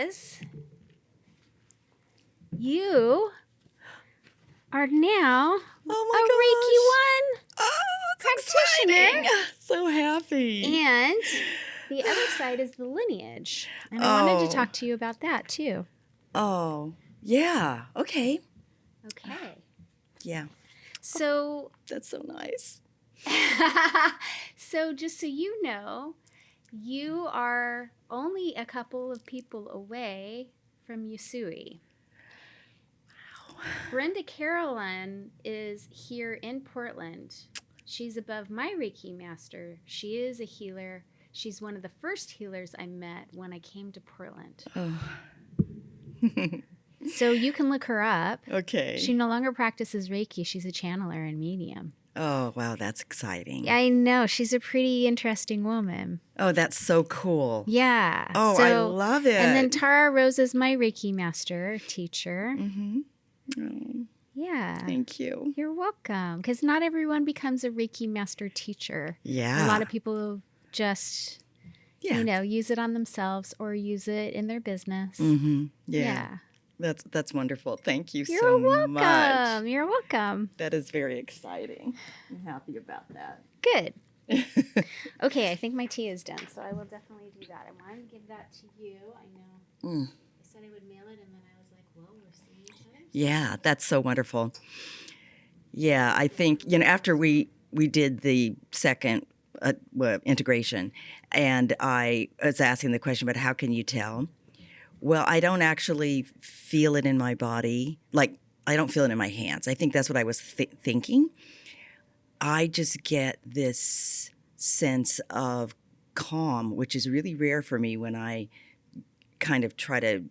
because you are now Oh a my gosh. Reiki 1 practitioner. Exciting. So happy. And the other side is the lineage. And I wanted to talk to you about that too. Oh, yeah. Okay. Okay. Yeah. So That's so nice. so just so you know, you are only a couple of people away from Usui. Wow. Brenda Carolyn is here in Portland. She's above my Reiki master. She is a healer. She's one of the first healers I met when I came to Portland. Oh. So you can look her up. Okay. She no longer practices Reiki. She's a channeler and medium. Oh, wow. That's exciting. I know. She's a pretty interesting woman. Oh, that's so cool. Yeah. Oh, I love it. And then Tara Rose is my Reiki master, teacher. Mm-hmm. Oh, Yeah. thank you. You're welcome. Because not everyone becomes a Reiki master teacher. Yeah. A lot of people just, use it on themselves or use it in their business. Mm-hmm. Yeah. That's wonderful. Thank you You're so welcome. much. You're welcome. That is very exciting. I'm happy about that. Good. Okay, I think my tea is done, so I will definitely do that. I wanted to give that to you. I know. I said I would mail it, and then I was like, well, we're seeing each other. Yeah, that's so wonderful. Yeah, I think, after we did the second integration, and I was asking the question, but how can you tell? Well, I don't actually feel it in my body. Like, I don't feel it in my hands. I think that's what I was thinking. I just get this sense of calm, which is really rare for me when I kind of try to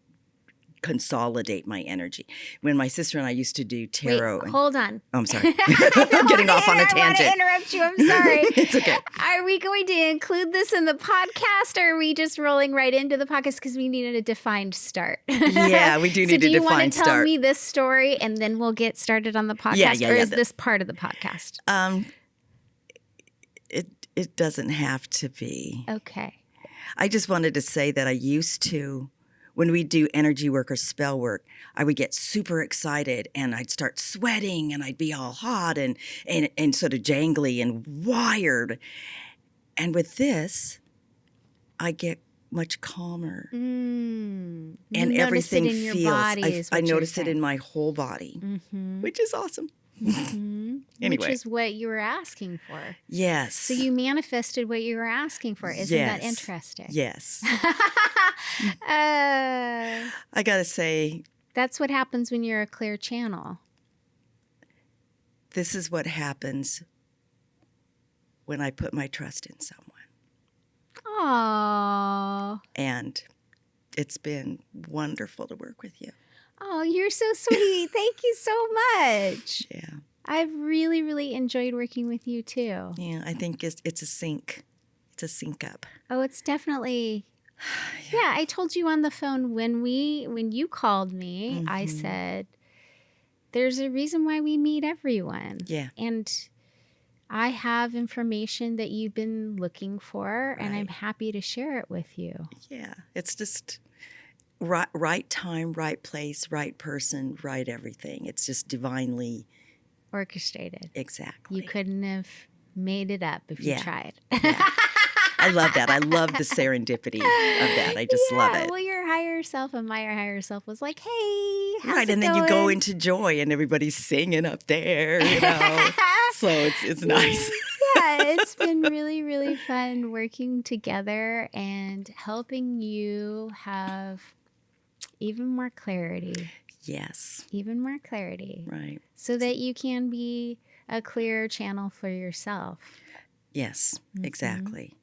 consolidate my energy. When my sister and I used to do tarot. Wait, hold on. Oh, I'm sorry. I'm getting off on a tangent. I want to interrupt you. I'm sorry. It's okay. Are we going to include this in the podcast, or are we just rolling right into the podcast because we needed a defined start? Yeah, we do need a defined start. So do you want to tell me this story, and then we'll get started on the podcast? Yeah. Or is this part of the podcast? It doesn't have to be. Okay. I just wanted to say that I used to, when we do energy work or spell work, I would get super excited and I'd start sweating and I'd be all hot and sort of jangly and wired. And with this, I get much calmer. And everything it in your feels, body I notice it in my whole body, which is awesome. Anyway. Which is what you were asking for. Yes. So you manifested what you were asking for. Isn't that interesting? Yes. I got to say, that's what happens when you're a clear channel. This is what happens when I put my trust in someone. Aww. And it's been wonderful to work with you. Oh, you're so sweet. Thank you so much. Yeah. I've really, really enjoyed working with you too. Yeah, I think it's a sync. It's a sync up. Oh, it's definitely. Yeah, I told you on the phone when you called me, I said, there's a reason why we meet everyone. Yeah. And I have information that you've been looking for, and I'm happy to share it with you. Yeah, it's just right time, right place, right person, right everything. It's just divinely orchestrated. Exactly. You couldn't have made it up if you tried. Yeah. I love that. I love the serendipity of that. I just love it. Well, your higher self and my higher self was like, hey, how's it and then going? you go into joy and everybody's singing up there, So it's nice. Yeah, it's been really, really fun working together and helping you have even more clarity. Yes. Even more clarity. Right. So that you can be a clear channel for yourself. Yes, exactly.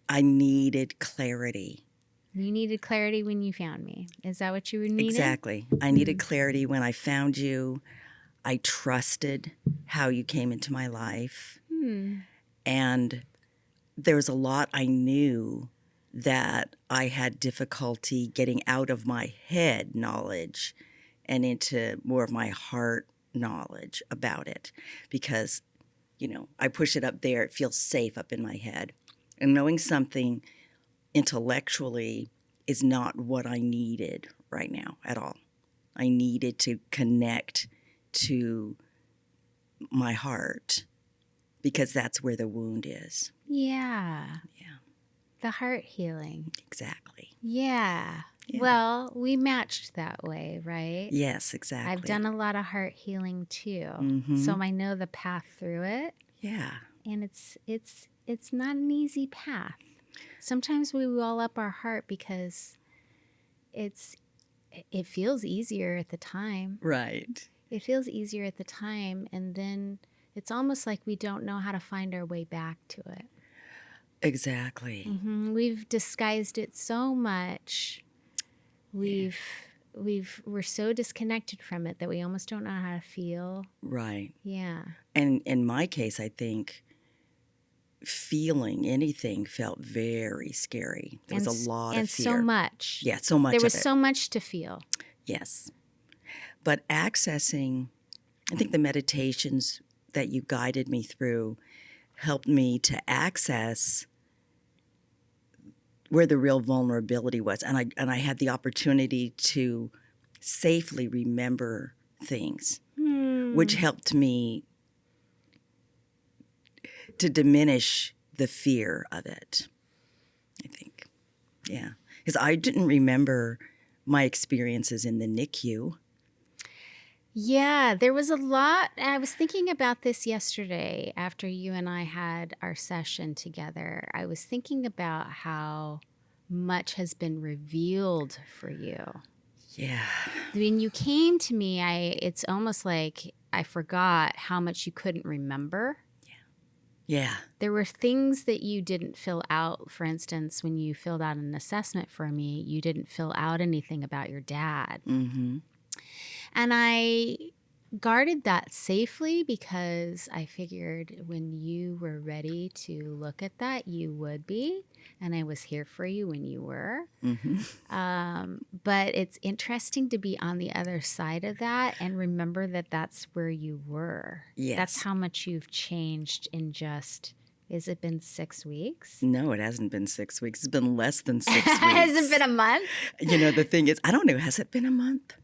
I needed clarity. You needed clarity when you found me. Is that what you needed? Exactly. I needed clarity when I found you. I trusted how you came into my life. And there was a lot I knew that I had difficulty getting out of my head knowledge and into more of my heart knowledge about it. Because, I push it up there. It feels safe up in my head. And knowing something intellectually is not what I needed right now at all. I needed to connect to my heart because that's where the wound is. Yeah. Yeah. The heart healing. Exactly. Yeah. Yeah. Well, we matched that way, right? Yes, exactly. I've done a lot of heart healing too. Mhm. So I know the path through it. Yeah. And it's not an easy path. Sometimes we wall up our heart because it feels easier at the time. Right. It feels easier at the time, and then it's almost like we don't know how to find our way back to it. Exactly. We've disguised it so much. We're so disconnected from it that we almost don't know how to feel. Right. Yeah. And in my case, I think feeling anything felt very scary. There was a lot of fear. And so much. Yeah, so much There of was it. so much to feel. Yes. But accessing, I think the meditations that you guided me through helped me to access where the real vulnerability was. And I had the opportunity to safely remember things, which helped me to diminish the fear of it, I think. Yeah. Because I didn't remember my experiences in the NICU. Yeah, there was a lot. I was thinking about this yesterday after you and I had our session together. I was thinking about how much has been revealed for you. Yeah. When you came to me, it's almost like I forgot how much you couldn't remember. Yeah. There were things that you didn't fill out. For instance, when you filled out an assessment for me, you didn't fill out anything about your dad. Mm-hmm. And I guarded that safely because I figured when you were ready to look at that, you would be. And I was here for you when you were. Mm-hmm. But it's interesting to be on the other side of that and remember that that's where you were. Yes. That's how much you've changed in just, has it been 6 weeks? No, it hasn't been 6 weeks. It's been less than 6 weeks. Has it been a month? You know, the thing is, I don't know, has it been a month?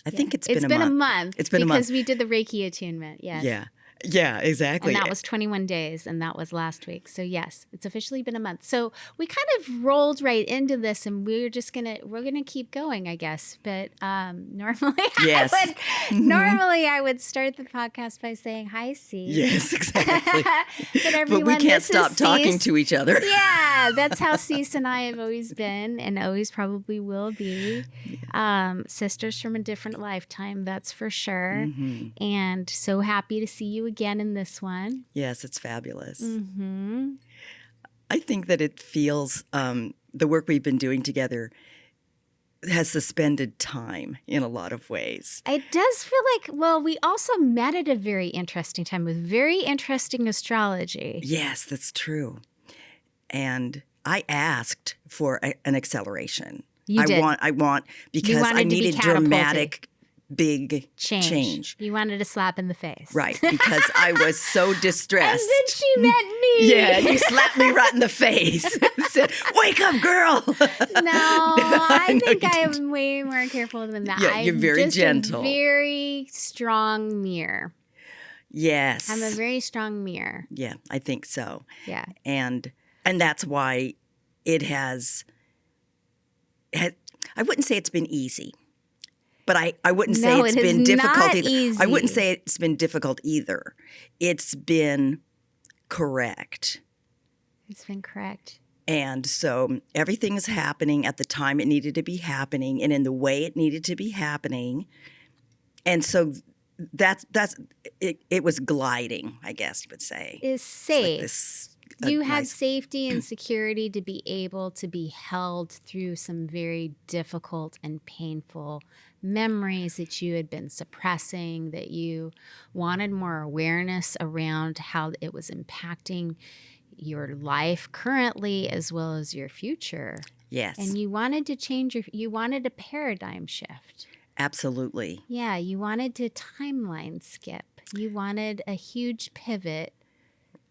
I think it's been a month. It's been a month. It's been a month. Because we did the Reiki attunement, yes. Yeah. Yeah, exactly. And that was 21 days, and that was last week. So yes, it's officially been a month. So we kind of rolled right into this, and we're gonna keep going, I guess. But normally, Yes. I would start the podcast by saying, "Hi, Cece." Yes, exactly. But everyone, we can't this is stop talking Cece. to each other. Yeah, that's how Cece and I have always been, and always probably will be. Sisters from a different lifetime, that's for sure. Mm-hmm. And so happy to see you again in this one. Yes, it's fabulous. Mm-hmm. I think that it feels, the work we've been doing together has suspended time in a lot of ways. It does feel like, well, we also met at a very interesting time with very interesting astrology. Yes, that's true. And I asked for an acceleration. You did. I want because I needed dramatic, big change. You wanted a slap in the face. Right, because I was so distressed. And then she met me. Yeah, you slapped me right in the face. Said, "Wake up, girl." No, I think I didn't. am way more careful than that. Yeah, you're very just gentle. A very strong mirror. Yes. I'm a very strong mirror. Yeah, I think so. Yeah. And that's why it has I wouldn't say it's been easy. But I wouldn't say No, it's it is been difficult not either. easy. I wouldn't say it's been difficult either. It's been correct. It's been correct. And so everything is happening at the time it needed to be happening and in the way it needed to be happening. And so that's it was gliding, I guess you would say. Is safe. It's You had nice- safety and security to be able to be held through some very difficult and painful memories that you had been suppressing, that you wanted more awareness around how it was impacting your life currently as well as your future. Yes. And you wanted to change you wanted a paradigm shift. Absolutely. Yeah, you wanted to timeline skip. You wanted a huge pivot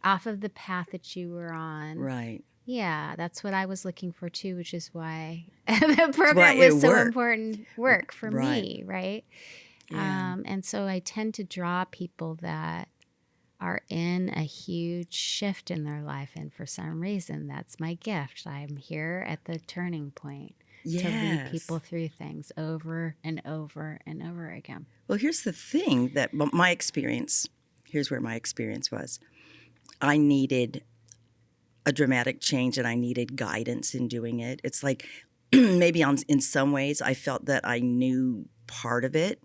off of the path that you were on. Right. Yeah, that's what I was looking for too, which is why the program why it was so worked. important work for Right. me, right? Yeah. And so I tend to draw people that are in a huge shift in their life. And for some reason, that's my gift. I'm here at the turning point to lead people Yes. through things over and over and over again. Well, here's the thing that my experience, here's where my experience was. I needed a dramatic change and I needed guidance in doing it. It's like maybe in some ways I felt that I knew part of it,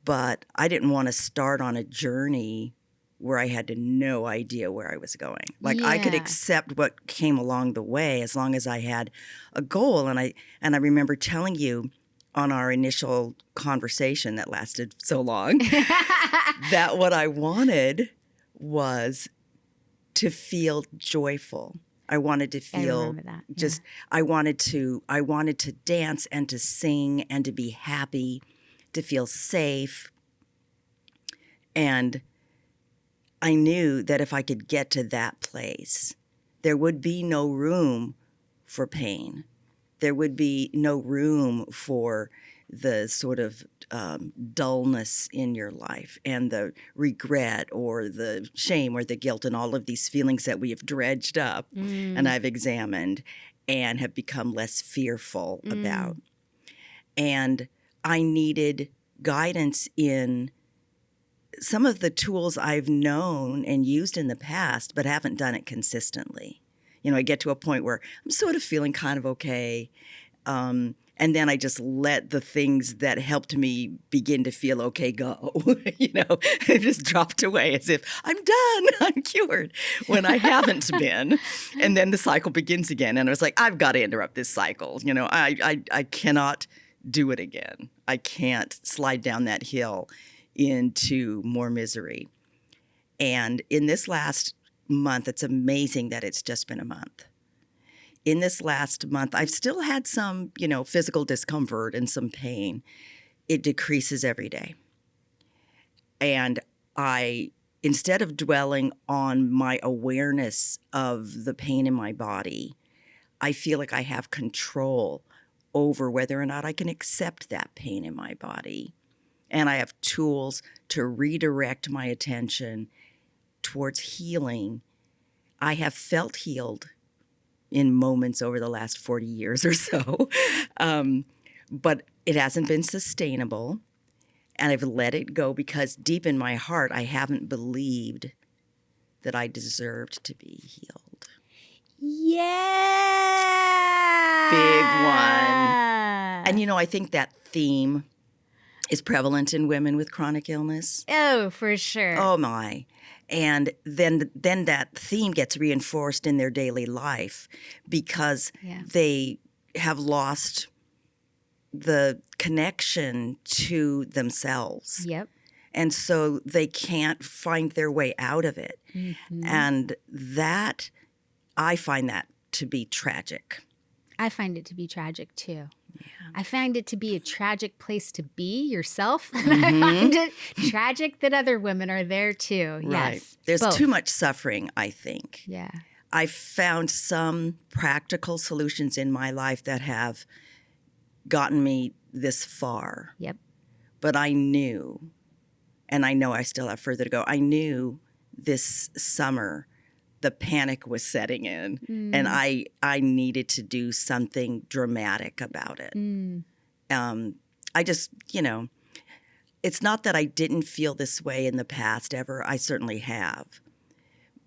but I didn't want to start on a journey where I had no idea where I was going. Like I could Yeah. accept what came along the way as long as I had a goal. And I remember telling you on our initial conversation that lasted so long that what I wanted was to feel joyful. I wanted to I feel remember that. just I wanted to dance and to sing and to be happy, to feel safe. And I knew that if I could get to that place, there would be no room for pain. There would be no room for the sort of dullness in your life and the regret or the shame or the guilt and all of these feelings that we have dredged up and I've examined and have become less fearful about. And I needed guidance in some of the tools I've known and used in the past, but haven't done it consistently. You know, I get to a point where I'm sort of feeling kind of okay. And then I just let the things that helped me begin to feel okay go. You know, it just dropped away as if I'm done, I'm cured, when I haven't been. And then the cycle begins again. And I was like, I've got to interrupt this cycle. You know, I cannot do it again. I can't slide down that hill into more misery. And in this last month, it's amazing that it's just been a month. In this last month, I've still had some, you know, physical discomfort and some pain. It decreases every day. And instead of dwelling on my awareness of the pain in my body, I feel like I have control over whether or not I can accept that pain in my body. And I have tools to redirect my attention towards healing. I have felt healed in moments over the last 40 years or so, but it hasn't been sustainable. And I've let it go because deep in my heart, I haven't believed that I deserved to be healed. Yeah. Big one. And, you know, I think that theme is prevalent in women with chronic illness. Oh, for sure. Oh, my. And then that theme gets reinforced in their daily life because they have lost the connection to themselves. Yep. And so they can't find their way out of it. And I find that to be tragic. I find it to be tragic too. I find it to be a tragic place to be yourself. And I find it tragic that other women are there too. Right. Yes. There's both. too much suffering, I think. Yeah. I've found some practical solutions in my life that have gotten me this far. Yep. But I knew, and I know I still have further to go, I knew this summer the panic was setting in, and I needed to do something dramatic about it. I just, you know, it's not that I didn't feel this way in the past ever. I certainly have.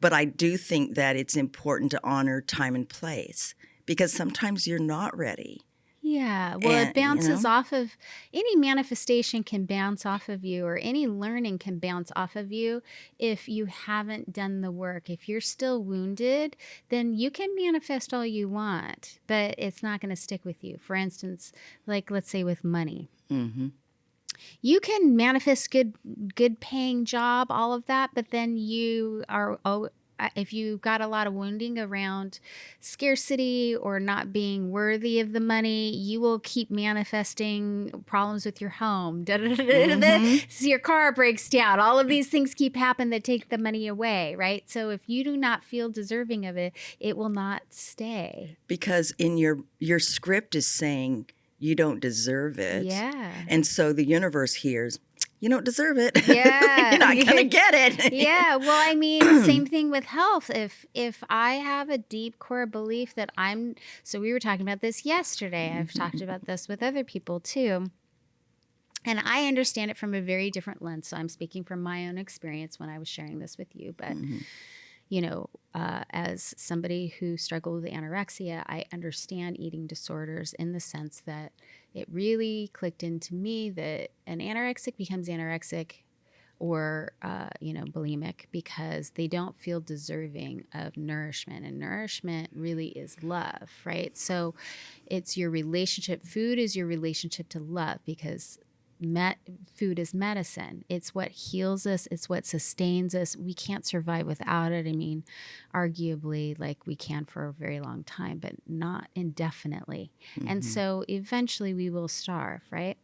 But I do think that it's important to honor time and place because sometimes you're not ready. Yeah. Well, And, it bounces you know? off of any manifestation can bounce off of you, or any learning can bounce off of you if you haven't done the work. If you're still wounded, then you can manifest all you want, but it's not going to stick with you. For instance, like let's say with money. You can manifest good paying job, all of that, but then you are if you got a lot of wounding around scarcity or not being worthy of the money, you will keep manifesting problems with your home. So your car breaks down. All of these things keep happening that take the money away, right? So if you do not feel deserving of it, it will not stay. Because in your script is saying you don't deserve it. Yeah. And so the universe hears, you don't deserve it. Yeah. You're not going to get it. Yeah. Well, I mean, same thing with health. If I have a deep core belief that so we were talking about this yesterday. I've talked about this with other people too. And I understand it from a very different lens. So I'm speaking from my own experience when I was sharing this with you. But, as somebody who struggled with anorexia, I understand eating disorders in the sense that it really clicked into me that an anorexic becomes anorexic or, bulimic because they don't feel deserving of nourishment. And nourishment really is love, right? So it's your relationship. Food is your relationship to love because food is medicine. It's what heals us. It's what sustains us. We can't survive without it. I mean, arguably, like we can for a very long time, but not indefinitely. And so eventually we will starve, right?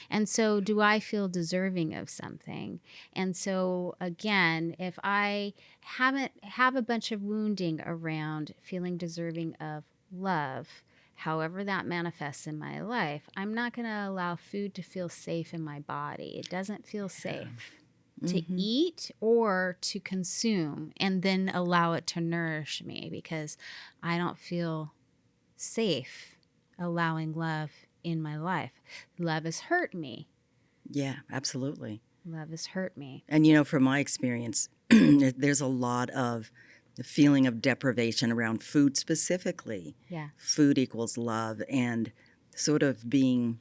And so do I feel deserving of something? And so again, if I have a bunch of wounding around feeling deserving of love, however that manifests in my life, I'm not going to allow food to feel safe in my body. It doesn't feel safe to eat or to consume and then allow it to nourish me because I don't feel safe allowing love in my life. Love has hurt me. Yeah, absolutely. Love has hurt me. And, from my experience, there's a lot of the feeling of deprivation around food specifically. Yeah. Food equals love and sort of being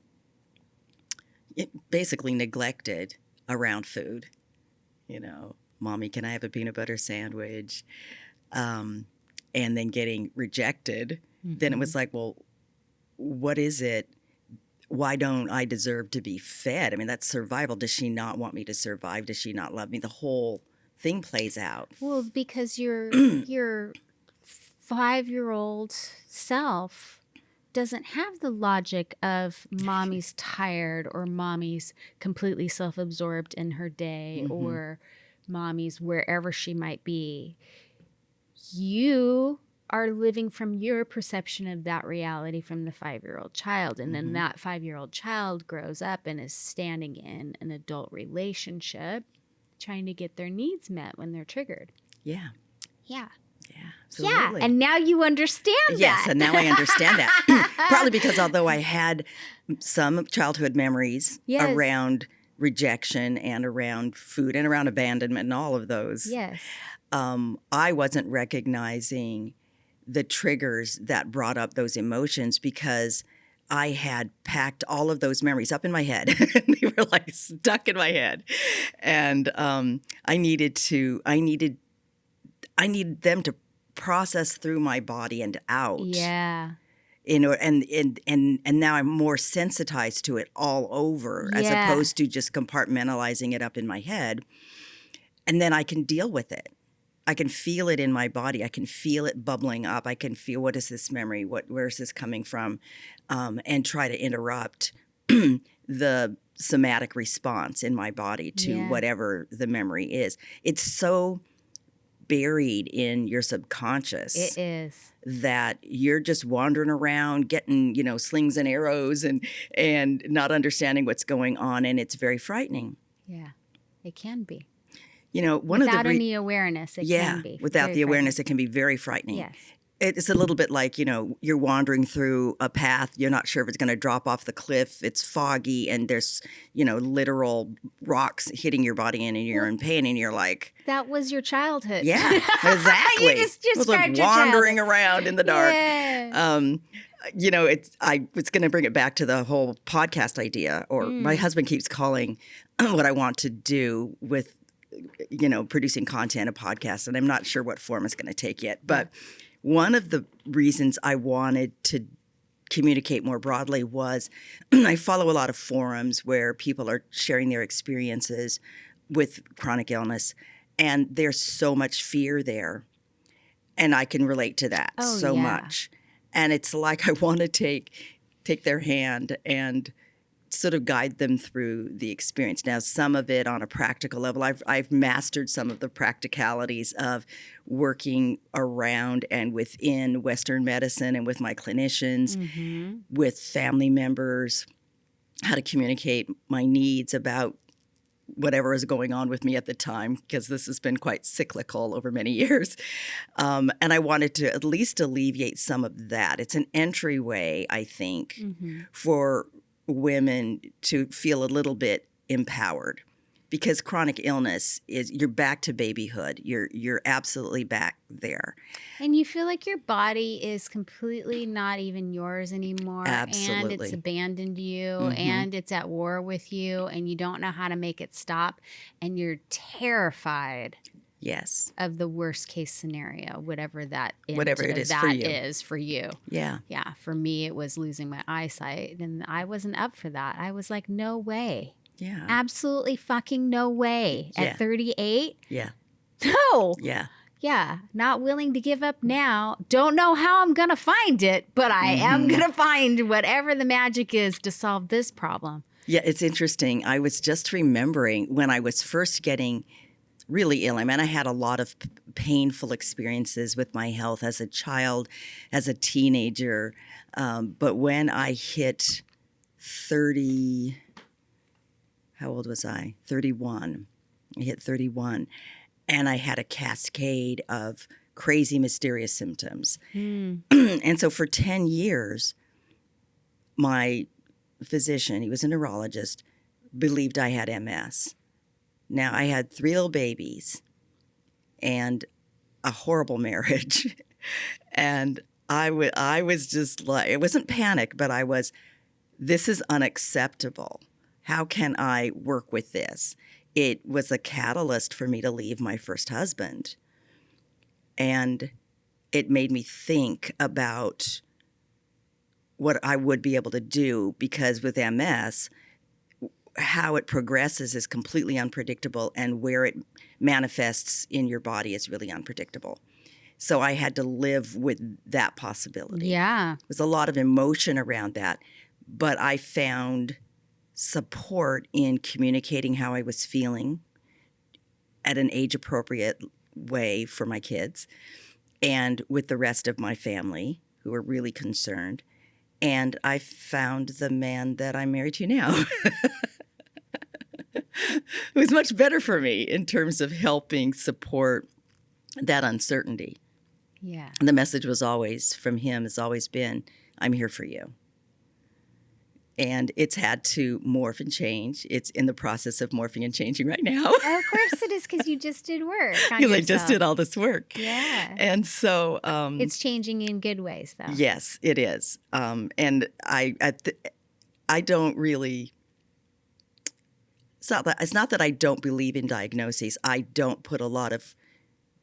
basically neglected around food. Mommy, can I have a peanut butter sandwich? And then getting rejected. Then it was like, well, what is it? Why don't I deserve to be fed? I mean, that's survival. Does she not want me to survive? Does she not love me? The whole thing plays out. Well, because your 5-year-old self doesn't have the logic of mommy's tired or mommy's completely self-absorbed in her day or mommy's wherever she might be. You are living from your perception of that reality from the 5-year-old child. And then that 5-year-old child grows up and is standing in an adult relationship trying to get their needs met when they're triggered. Yeah. Yeah. Yeah, absolutely. Yeah, and now you understand that. Yes, and now I understand that. Probably because although I had some childhood memories around rejection and around food and around abandonment and all of those, I wasn't recognizing the triggers that brought up those emotions because I had packed all of those memories up in my head. They were like stuck in my head. And I needed them to process through my body and out. Yeah. And now I'm more sensitized to it all over as opposed to just compartmentalizing it up in my head. And then I can deal with it. I can feel it in my body. I can feel it bubbling up. I can feel, what is this memory? Where is this coming from? And try to interrupt the somatic response in my body to whatever the memory is. It's so buried in your subconscious. It is. That you're just wandering around getting, slings and arrows and not understanding what's going on. And it's very frightening. Yeah, it can be. Without any awareness, it can be. Without the awareness, it can be very frightening. Yes. It's a little bit like, you're wandering through a path. You're not sure if it's going to drop off the cliff. It's foggy and there's, literal rocks hitting your body and you're in pain and you're like. That was your childhood. Yeah, exactly. You just it was like wandering around in the dark. Yeah. I was going to bring it back to the whole podcast idea, or my husband keeps calling what I want to do with, producing content, a podcast, and I'm not sure what form it's going to take yet. But one of the reasons I wanted to communicate more broadly was I follow a lot of forums where people are sharing their experiences with chronic illness, and there's so much fear there And I can relate to that so much. And it's like I want to take their hand and sort of guide them through the experience. Now, some of it on a practical level, I've mastered some of the practicalities of working around and within Western medicine and with my clinicians, with family members, how to communicate my needs about whatever is going on with me at the time, because this has been quite cyclical over many years. And I wanted to at least alleviate some of that. It's an entryway, I think, for women to feel a little bit empowered, because chronic illness is, you're back to babyhood. You're absolutely back there. And you feel like your body is completely not even yours anymore. Absolutely. And it's abandoned you and it's at war with you and you don't know how to make it stop. And you're terrified Yes. of the worst case scenario, whatever that Whatever it is that for you. is for you. Yeah. Yeah. For me, it was losing my eyesight. And I wasn't up for that. I was like, no way. Yeah. Absolutely fucking no way. Yeah. At 38? Yeah. No. Yeah. Yeah. Not willing to give up now. Don't know how I'm going to find it, but I am going to find whatever the magic is to solve this problem. Yeah, it's interesting. I was just remembering when I was first getting really ill. I mean, I had a lot of painful experiences with my health as a child, as a teenager. But when I hit 30, how old was I? 31. I hit 31. And I had a cascade of crazy, mysterious symptoms. And so for 10 years, my physician, he was a neurologist, believed I had MS. Now, I had 3 little babies and a horrible marriage. And I was just like, it wasn't panic, but I was, this is unacceptable. How can I work with this? It was a catalyst for me to leave my first husband. And it made me think about what I would be able to do, because with MS, how it progresses is completely unpredictable, and where it manifests in your body is really unpredictable. So I had to live with that possibility. Yeah. There's a lot of emotion around that, but I found support in communicating how I was feeling at an age-appropriate way for my kids and with the rest of my family who were really concerned. And I found the man that I'm married to now. It was much better for me in terms of helping support that uncertainty. Yeah. And the message was always, from him, has always been, I'm here for you. And it's had to morph and change. It's in the process of morphing and changing right now. Of course it is, because you just did work on Because I yourself. just did all this work. Yeah. And so... it's changing in good ways, though. Yes, it is. And I don't really... It's not that I don't believe in diagnoses. I don't put a lot of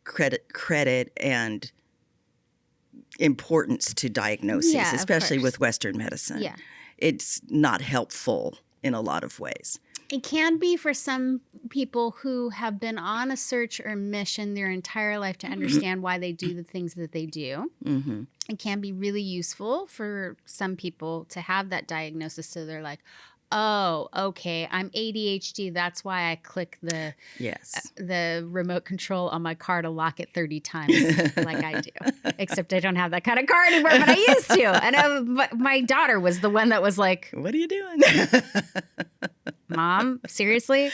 credit and importance to diagnoses, Yeah, of especially course. with Western medicine. Yeah. It's not helpful in a lot of ways. It can be for some people who have been on a search or mission their entire life to understand why they do the things that they do. Mm-hmm. It can be really useful for some people to have that diagnosis, so they're like, oh, okay, I'm ADHD. That's why I click the Yes. the remote control on my car to lock it 30 times like I do. Except I don't have that kind of car anymore, but I used to. And my daughter was the one that was like, What are you doing? Mom, seriously?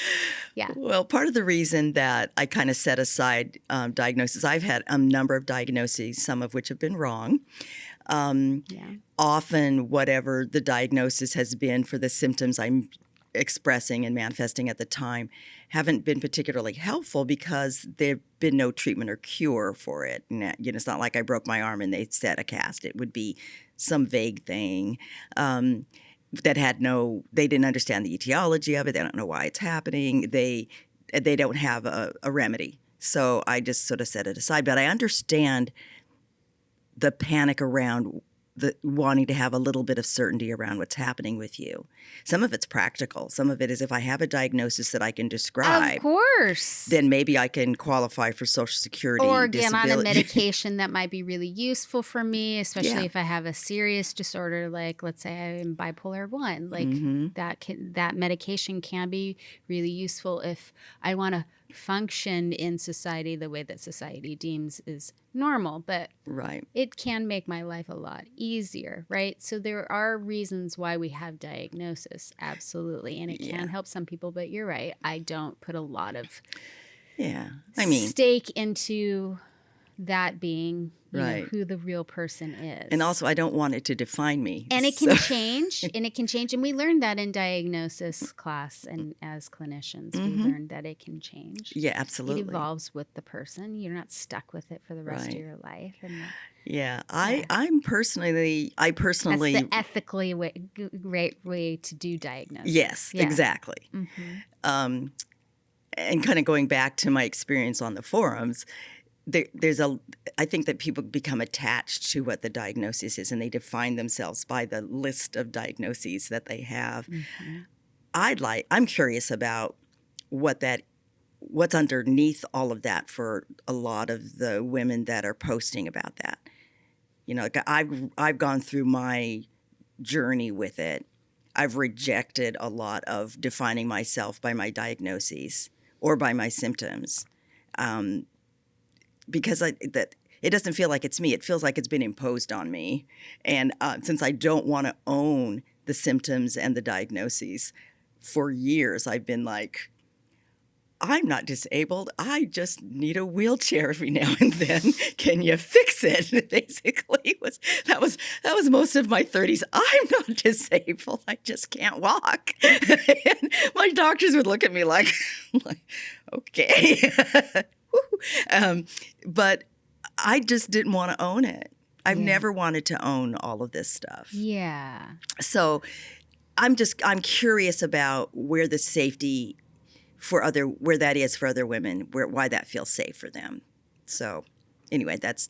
Yeah. Well, part of the reason that I kind of set aside diagnoses, I've had a number of diagnoses, some of which have been wrong. Often whatever the diagnosis has been for the symptoms I'm expressing and manifesting at the time haven't been particularly helpful, because there've been no treatment or cure for it. And, it's not like I broke my arm and they set a cast. It would be some vague thing that they didn't understand the etiology of it. They don't know why it's happening. They don't have a remedy. So I just sort of set it aside. But I understand the panic around the wanting to have a little bit of certainty around what's happening with you. Some of it's practical. Some of it is if I have a diagnosis that I can describe, Of course. then maybe I can qualify for Social Security, Or get on a disability. medication that might be really useful for me, especially Yeah. if I have a serious disorder, like let's say I'm bipolar 1. Like that medication can be really useful if I want to function in society the way that society deems is normal. But Right. it can make my life a lot easier, right? So there are reasons why we have diagnosis, absolutely. And it can help some people, but you're right. I don't put a lot of stake into that being you know, who the real person is. And also, I don't want it to define me. And it can change, and it can change. And we learned that in diagnosis class and as clinicians, we learned that it can change. Yeah, absolutely. It evolves with the person. You're not stuck with it for the rest of your life. And I'm personally, that's the ethically great way to do diagnosis. Yes, exactly. And kind of going back to my experience on the forums, I think that people become attached to what the diagnosis is, and they define themselves by the list of diagnoses that they have. I'm curious about what's underneath all of that for a lot of the women that are posting about that. You know, like I've gone through my journey with it. I've rejected a lot of defining myself by my diagnoses or by my symptoms. Because it doesn't feel like it's me. It feels like it's been imposed on me. And since I don't want to own the symptoms and the diagnoses, for years I've been like, I'm not disabled. I just need a wheelchair every now and then. Can you fix it? Basically, that was most of my 30s. I'm not disabled. I just can't walk. And my doctors would look at me like okay. But I just didn't want to own it. I've never wanted to own all of this stuff. Yeah. So I'm curious about where the safety where that is for other women, why that feels safe for them. So anyway, that's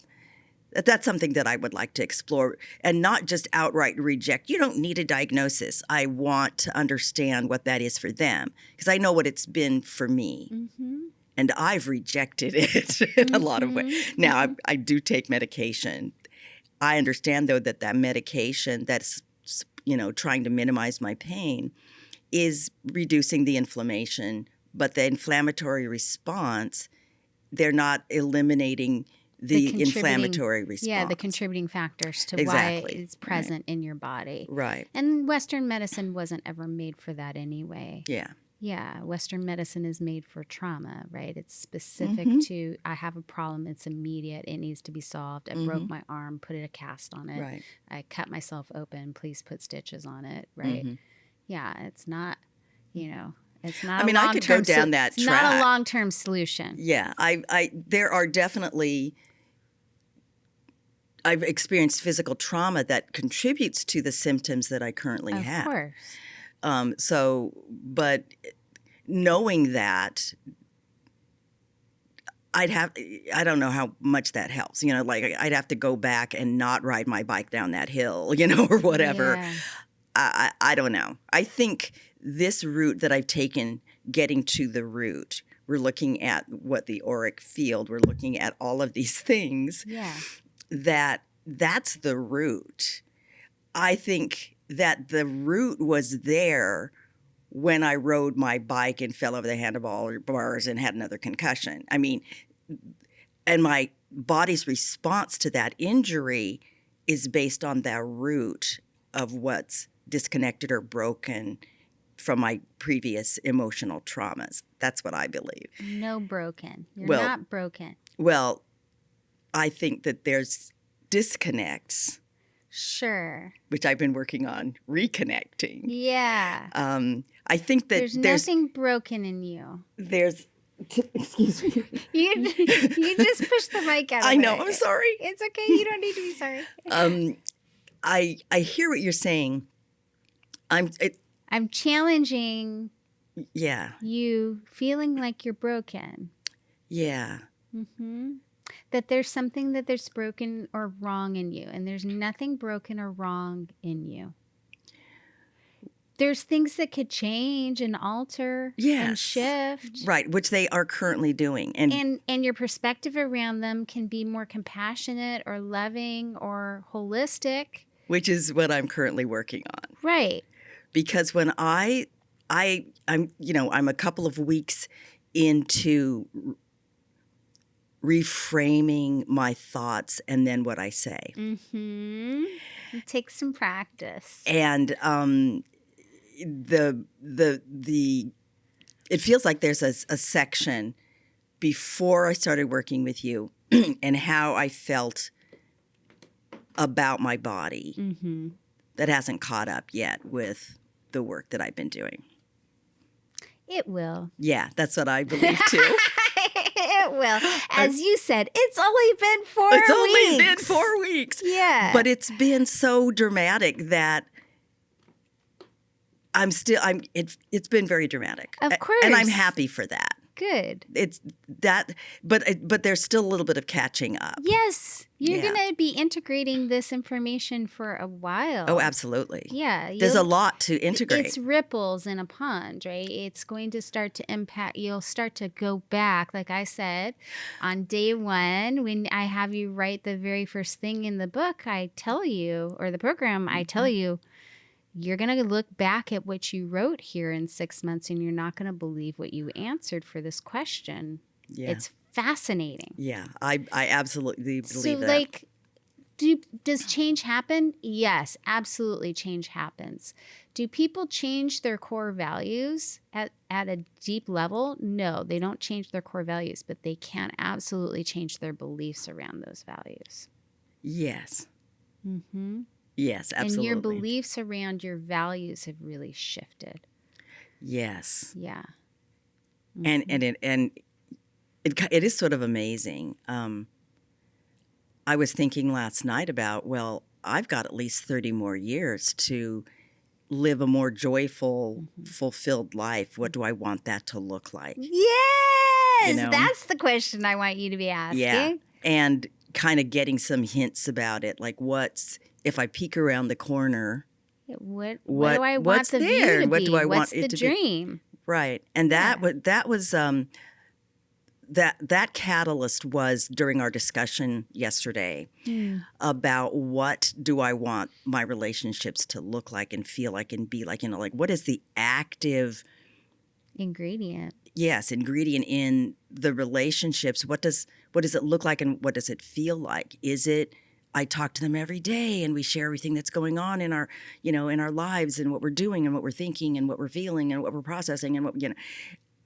something that I would like to explore and not just outright reject. You don't need a diagnosis. I want to understand what that is for them because I know what it's been for me. And I've rejected it in a lot of ways. Now, I do take medication. I understand, though, that medication that's, trying to minimize my pain is reducing the inflammation. But the inflammatory response, they're not eliminating the inflammatory response. Yeah, the contributing factors to why it's present in your body. Right. And Western medicine wasn't ever made for that anyway. Yeah. Yeah, Western medicine is made for trauma, right? It's specific to, I have a problem, it's immediate, it needs to be solved. I broke my arm, put a cast on it. Right. I cut myself open, please put stitches on it, right? Yeah, it's not, it's not I could go down that track. It's not a long-term solution. Yeah, there are definitely, I've experienced physical trauma that contributes to the symptoms that I currently have. Of course. But knowing that, I don't know how much that helps. Like I'd have to go back and not ride my bike down that hill, or whatever. Yeah. I don't know. I think this route that I've taken, getting to the root, we're looking at what the auric field, we're looking at all of these things. Yeah. That's the root. I think that the root was there when I rode my bike and fell over the handlebars and had another concussion. And my body's response to that injury is based on the root of what's disconnected or broken from my previous emotional traumas. That's what I believe. No broken. You're not broken. Well, I think that there's disconnects. Sure. Which I've been working on reconnecting. Yeah. I think that there's nothing broken in you. Excuse me. You just pushed the mic out of I know. it. I'm sorry. It's okay. You don't need to be sorry. I hear what you're saying. I'm challenging. Yeah. You feeling like you're broken. Yeah. That there's something that's broken or wrong in you, and there's nothing broken or wrong in you. There's things that could change and alter and Yes. shift. Right, which they are currently doing. And your perspective around them can be more compassionate or loving or holistic. Which is what I'm currently working on. Right. Because when I'm a couple of weeks into reframing my thoughts and then what I say. Mm-hmm. It takes some practice. And it feels like there's a section before I started working with you and how I felt about my body that hasn't caught up yet with the work that I've been doing. It will. Yeah, that's what I believe too. It will. As you said, it's only been 4 weeks. It's only been 4 weeks. Yeah. But it's been so dramatic that it's been very dramatic. Of course. And I'm happy for that. Good. It's that, but there's still a little bit of catching up. Yes. You're Yeah. going to be integrating this information for a while. Oh, absolutely. Yeah. There's a lot to integrate. It's ripples in a pond, right? It's going to start to impact. You'll start to go back, like I said, on day 1, when I have you write the very first thing in the book, I tell you, or the program, I tell you, you're going to look back at what you wrote here in 6 months and you're not going to believe what you answered for this question. Yeah. It's fascinating. Yeah, I absolutely believe So, that. like, does change happen? Yes, absolutely change happens. Do people change their core values at a deep level? No, they don't change their core values, but they can absolutely change their beliefs around those values. Yes. Mm-hmm. Yes, absolutely. And your beliefs around your values have really shifted. Yes. Yeah. And it is sort of amazing. I was thinking last night about, well, I've got at least 30 more years to live a more joyful, fulfilled life. What do I want that to look like? Yes! You know? That's the question I want you to be asking. Yeah. And kind of getting some hints about it, like if I peek around the corner, what do I want what's the there? view to What be? do I What's want it the to dream? be? Right. And that was that catalyst was during our discussion yesterday about what do I want my relationships to look like and feel like and be like, like what is the active ingredient in the relationships? What does it look like and what does it feel like? Is it I talk to them every day and we share everything that's going on in our, in our lives and what we're doing and what we're thinking and what we're feeling and what we're processing and what,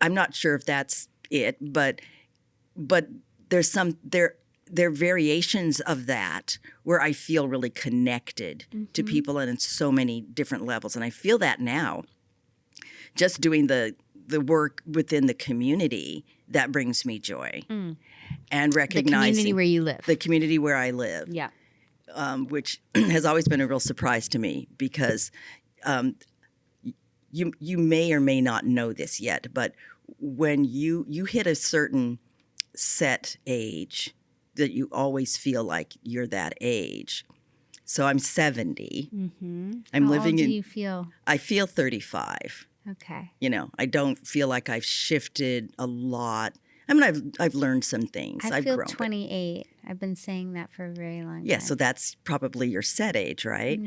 I'm not sure if that's it, but there's there are variations of that where I feel really connected to people and in so many different levels. And I feel that now just doing the work within the community that brings me joy and recognizing the community where you live. The community where I live. Yeah. Which has always been a real surprise to me because you may or may not know this yet, but when you hit a certain set age that you always feel like you're that age. So I'm 70. I'm How living old in. do you feel? I feel 35. Okay. I don't feel like I've shifted a lot. I mean, I've learned some things. I I've feel grown. 28. I've been saying that for a very long time. Yeah, so that's probably your set age, right?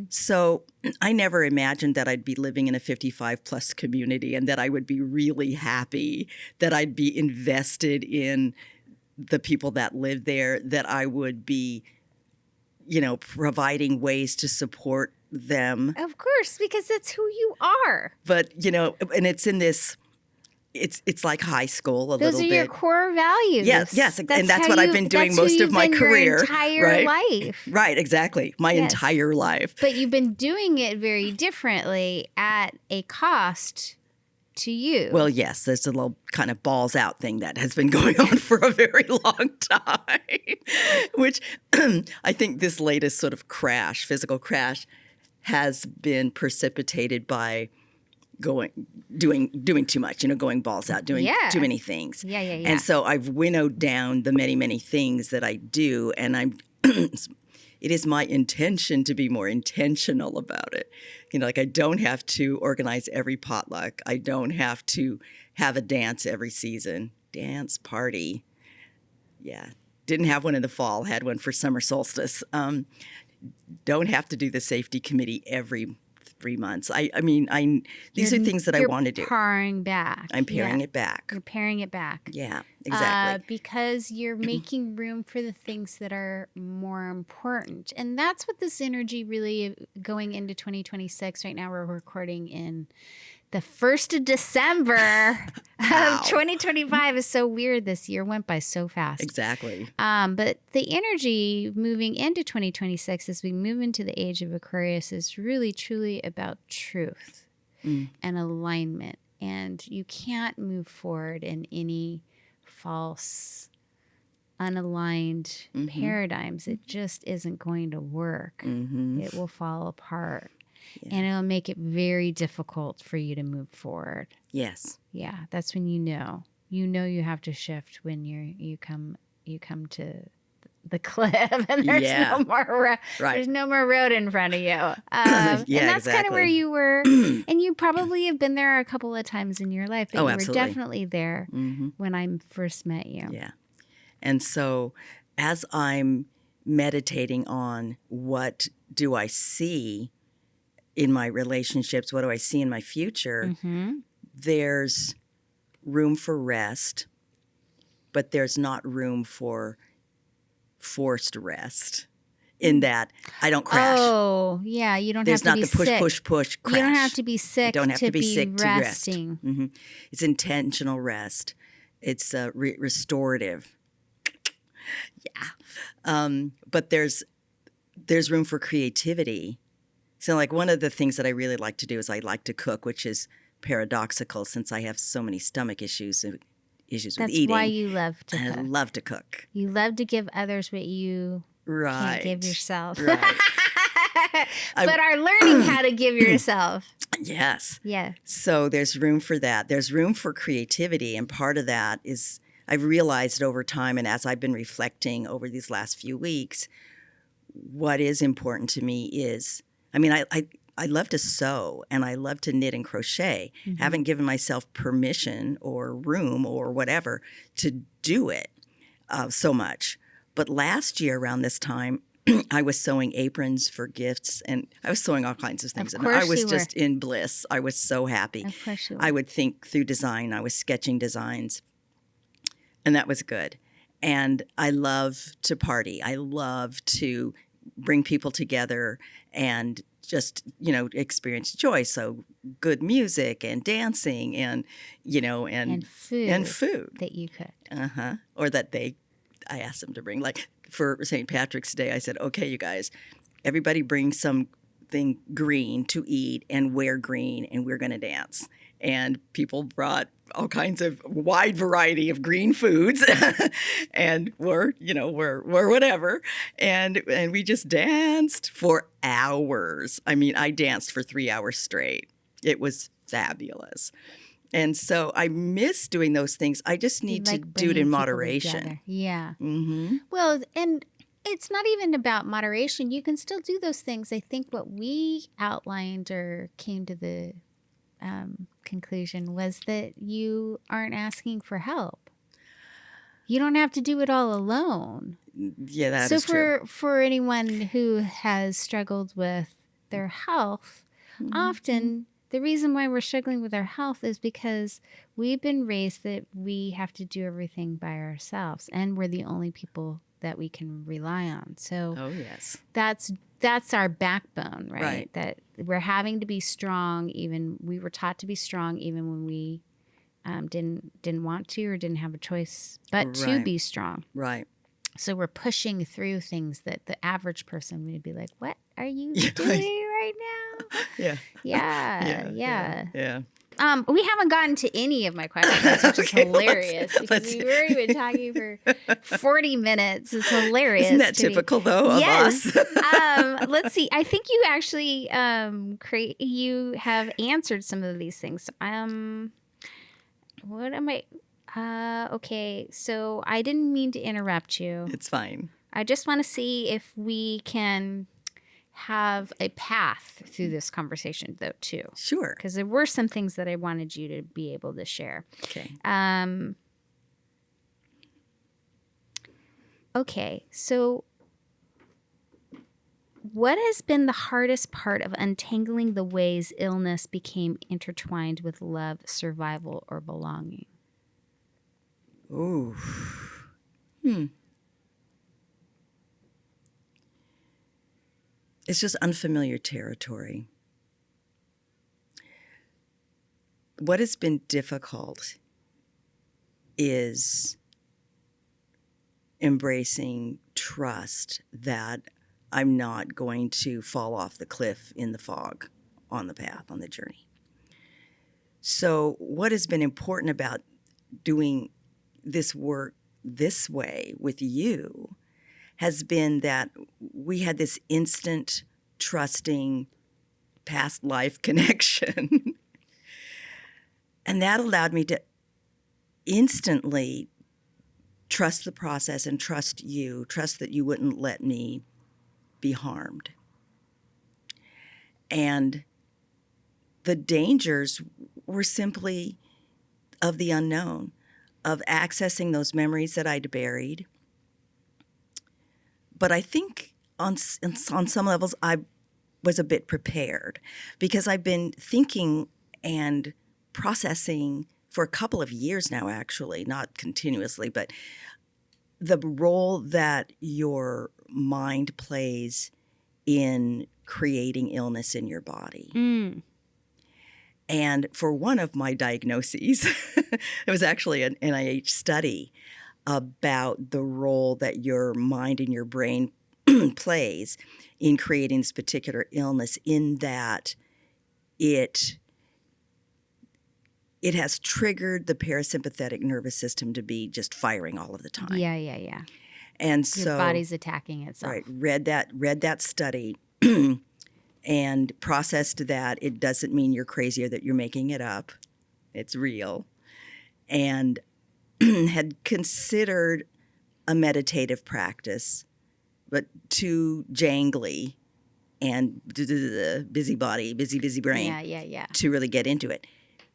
So I never imagined that I'd be living in a 55-plus community and that I would be really happy, that I'd be invested in the people that live there, that I would be, providing ways to support them. Of course, because that's who you are. But, and it's in this... It's like high school a Those little bit. Those are your core values. Yes, and that's what I've been doing most of my career. Your entire right? life. Right, exactly. My entire life. But you've been doing it very differently at a cost to you. Well, yes, there's a little kind of balls out thing that has been going on for a very long time, which I think this latest sort of physical crash, has been precipitated by doing too much, going balls out, doing too many things. Yeah. And so I've winnowed down the many, many things that I do, and it is my intention to be more intentional about it. Like I don't have to organize every potluck. I don't have to have a dance every season. Dance party. Yeah. Didn't have one in the fall, had one for summer solstice. Don't have to do the safety committee every 3 months. These are things that I want to do. You're paring back. I'm paring it back. You're paring it back. Yeah, exactly. Because you're making room for the things that are more important. And that's what this energy really going into 2026. Right now we're recording in the 1st of December of 2025 is so weird. This year went by so fast. Exactly. But the energy moving into 2026 as we move into the age of Aquarius is really, truly about truth and alignment. And you can't move forward in any false, unaligned paradigms. It just isn't going to work. It will fall apart. Yeah. And it'll make it very difficult for you to move forward. Yes. Yeah, that's when you have to shift when you come to the cliff and there's no more there's no more road in front of you. And that's kind of where you were, and you probably have been there a couple of times in your life. But you absolutely. were definitely there when I first met you. Yeah, and so as I'm meditating on what do I see in my relationships, what do I see in my future, there's room for rest, but there's not room for forced rest in that I don't crash. Oh, yeah. You don't there's have to be sick. There's not the push, crash. You don't have to be sick you don't have to be sick resting. To rest. It's intentional rest. It's restorative. Yeah. But there's room for creativity. So like one of the things that I really like to do is I like to cook, which is paradoxical since I have so many stomach issues with eating. That's why you love to cook. I love to cook. You love to give others what you can't give yourself. Right. But are learning how to give yourself. Yes. Yeah. So there's room for that. There's room for creativity. And part of that is I've realized over time, and as I've been reflecting over these last few weeks, what is important to me is, I love to sew and I love to knit and crochet. Haven't given myself permission or room or whatever to do it so much. But last year around this time, I was sewing aprons for gifts and I was sewing all kinds of things. Of course and I was you just were. in bliss. I was so happy. Of course you were. I would think through design. I was sketching designs. And that was good. And I love to party. I love to bring people together and just, experience joy. So good music and dancing and food. And food. That you cooked. Or that I asked them to bring. Like for St. Patrick's Day, I said, okay, you guys, everybody bring something green to eat and wear green and we're going to dance. And people brought all kinds of wide variety of green foods and were whatever. And we just danced for hours. I danced for 3 hours straight. It was fabulous. And so I miss doing those things. I just need to do it in moderation. Yeah. Well, and it's not even about moderation. You can still do those things. I think what we outlined or came to the conclusion was that you aren't asking for help. You don't have to do it all alone. Yeah, that is true. So for anyone who has struggled with their health, often the reason why we're struggling with our health is because we've been raised that we have to do everything by ourselves, and we're the only people that we can rely on. So yes. That's our backbone, right? Right. That we're having to be strong. Even we were taught to be strong, even when we didn't want to or didn't have a choice, but to be strong. Right. So we're pushing through things that the average person would be like, "What are you doing right now?" Yeah. Yeah. We haven't gotten to any of my questions, which is Okay, hilarious because let's- we've already been talking for 40 minutes. It's hilarious. Isn't that to me. typical, though, Yes. of us? Let's see. I think you actually you have answered some of these things. What am I? Okay. So I didn't mean to interrupt you. It's fine. I just want to see if we can have a path through this conversation, though, too. Sure. Because there were some things that I wanted you to be able to share. Okay. Okay, so what has been the hardest part of untangling the ways illness became intertwined with love, survival, or belonging? Ooh. It's just unfamiliar territory. What has been difficult is embracing trust that I'm not going to fall off the cliff in the fog on the path, on the journey. So what has been important about doing this work this way with you has been that we had this instant, trusting, past life connection. And that allowed me to instantly trust the process and trust you, trust that you wouldn't let me be harmed. And the dangers were simply of the unknown, of accessing those memories that I'd buried. But I think on some levels I was a bit prepared because I've been thinking and processing for a couple of years now, actually, not continuously, but the role that your mind plays in creating illness in your body. And for one of my diagnoses, it was actually an NIH study about the role that your mind and your brain plays in creating this particular illness, in that it has triggered the parasympathetic nervous system to be just firing all of the time. Yeah. And Your so body's attacking itself. Right. Read that study and processed that. It doesn't mean you're crazy or that you're making it up. It's real. And had considered a meditative practice, but too jangly and busy body, busy brain Yeah. to really get into it.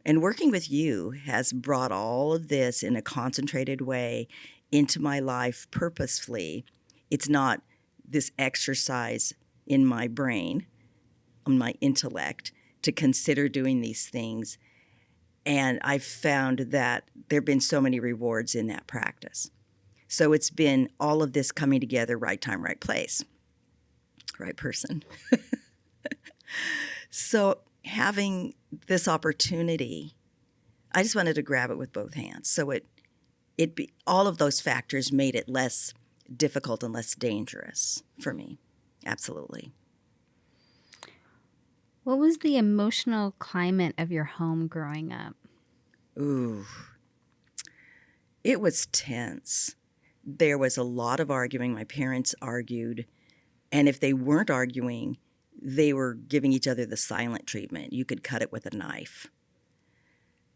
And working with you has brought all of this in a concentrated way into my life purposefully. It's not this exercise in my brain, on my intellect, to consider doing these things. And I've found that there have been so many rewards in that practice. So it's been all of this coming together, right time, right place, right person. So having this opportunity, I just wanted to grab it with both hands. So all of those factors made it less difficult and less dangerous for me. Absolutely. What was the emotional climate of your home growing up? Ooh, it was tense. There was a lot of arguing. My parents argued. And if they weren't arguing, they were giving each other the silent treatment. You could cut it with a knife.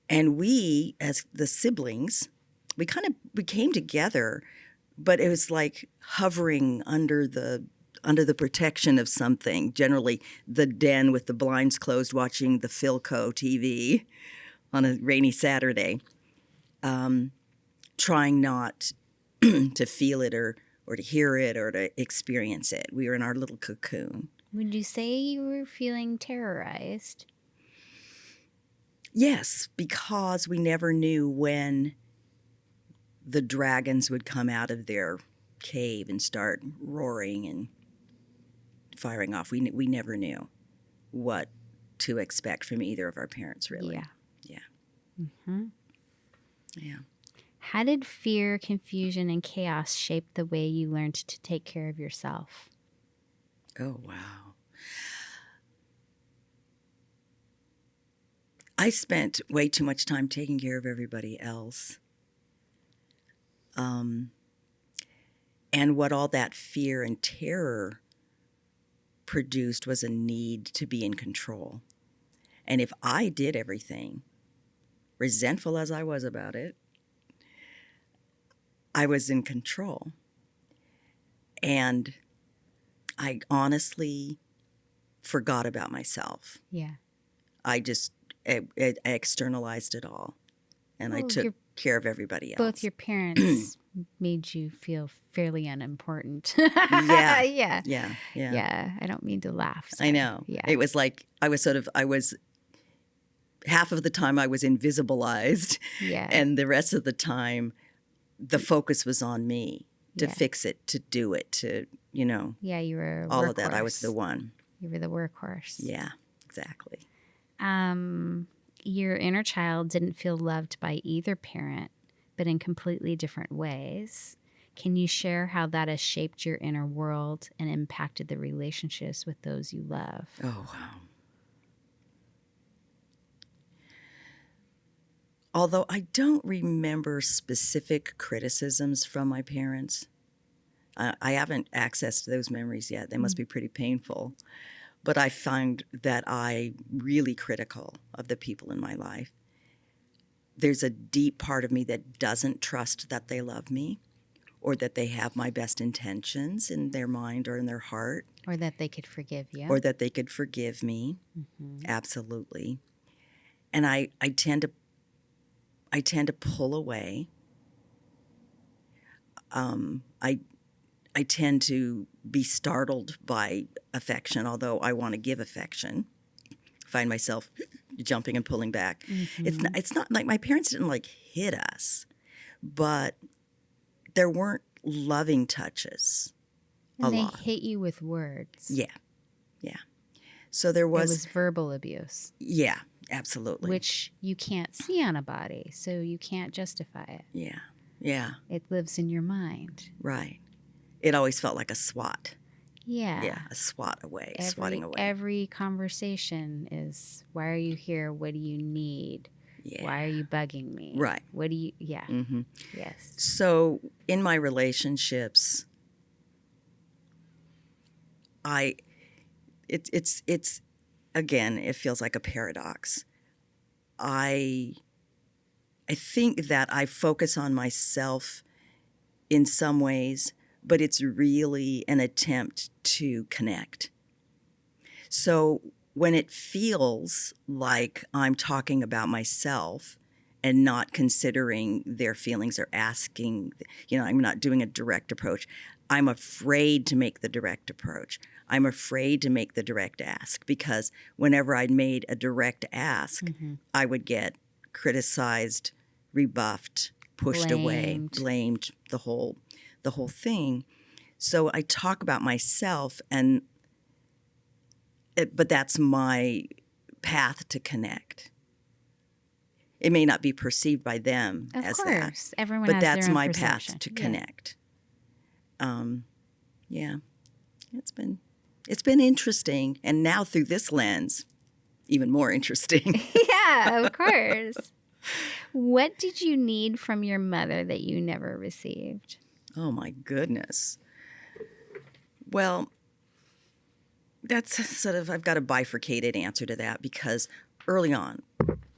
And we, as the siblings, we came together, but it was like hovering under the protection of something, generally the den with the blinds closed, watching the Philco TV on a rainy Saturday, trying not to feel it or to hear it or to experience it. We were in our little cocoon. Would you say you were feeling terrorized? Yes, because we never knew when the dragons would come out of their cave and start roaring and firing off. We never knew what to expect from either of our parents, really. Yeah. Mm-hmm. Yeah. How did fear, confusion, and chaos shape the way you learned to take care of yourself? Oh, wow. I spent way too much time taking care of everybody else. And what all that fear and terror produced was a need to be in control. And if I did everything, resentful as I was about it, I was in control. And I honestly forgot about myself. Yeah. I externalized it all. And I Well, took care of everybody else. Both your parents made you feel fairly unimportant. Yeah. Yeah. Yeah. Yeah. I don't mean to laugh. I Sorry. know. Yeah. It was like I was half of the time I was invisibilized. Yeah. And the rest of the time, the focus was on me to fix it, to do it, to, Yeah, you were a all workhorse. of that. I was the one. You were the workhorse. Yeah, exactly. Your inner child didn't feel loved by either parent, but in completely different ways. Can you share how that has shaped your inner world and impacted the relationships with those you love? Oh, wow. Although I don't remember specific criticisms from my parents, I haven't accessed those memories yet. They must be pretty painful. But I find that I'm really critical of the people in my life. There's a deep part of me that doesn't trust that they love me or that they have my best intentions in their mind or in their heart. Or that they could forgive you. Or that they could forgive me. Mm-hmm. Absolutely. And I tend to pull away. I tend to be startled by affection, although I want to give affection. Find myself jumping and pulling back. Mm-hmm. It's not like my parents didn't hit us, but there weren't loving touches. And they hit you with words. Yeah. So there was verbal abuse. Yeah, absolutely. Which you can't see on a body, so you can't justify it. Yeah. It lives in your mind. Right. It always felt like a swat. Yeah. Yeah, a swatting away. Every conversation is, why are you here? What do you need? Yeah. Why are you bugging me? Right. What do you, yeah. Mm-hmm. Yes. So in my relationships, it's again, it feels like a paradox. I think that I focus on myself in some ways, but it's really an attempt to connect. So when it feels like I'm talking about myself and not considering their feelings or asking, I'm not doing a direct approach, I'm afraid to make the direct approach. I'm afraid to make the direct ask because whenever I'd made a direct ask, I would get criticized, rebuffed, pushed away, blamed, the whole thing. So I talk about myself, but that's my path to connect. It may not be perceived by them as that. Of course, everyone but has that's their own my perception. path to connect. Yeah, it's been interesting, and now through this lens, even more interesting. Yeah, of course. What did you need from your mother that you never received? Oh, my goodness. Well, that's sort of, I've got a bifurcated answer to that because early on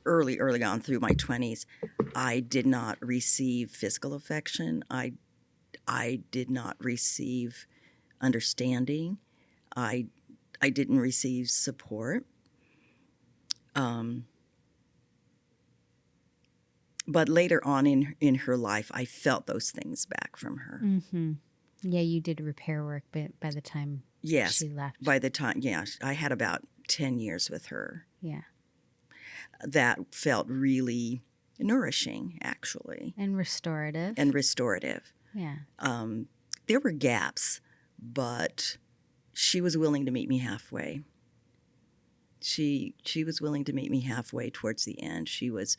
through my 20s, I did not receive physical affection. I did not receive understanding. I didn't receive support. But later on in her life, I felt those things back from her. Mm-hmm. Yeah, you did repair work, but by the time she left. By the time, I had about 10 years with her. Yeah. That felt really nourishing, actually. And restorative. Yeah. There were gaps, but she was willing to meet me halfway. She was willing to meet me halfway towards the end. She was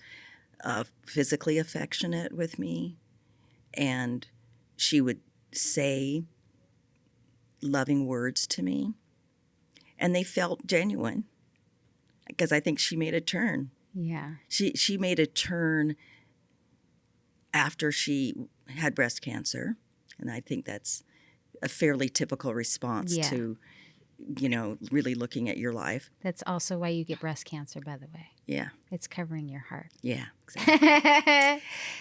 physically affectionate with me, and she would say loving words to me, and they felt genuine because I think she made a turn Yeah. She made a turn after she had breast cancer, and I think that's a fairly typical response Yeah. to, you know, really looking at your life. That's also why you get breast cancer, by the way. Yeah. It's covering your heart. Yeah, exactly.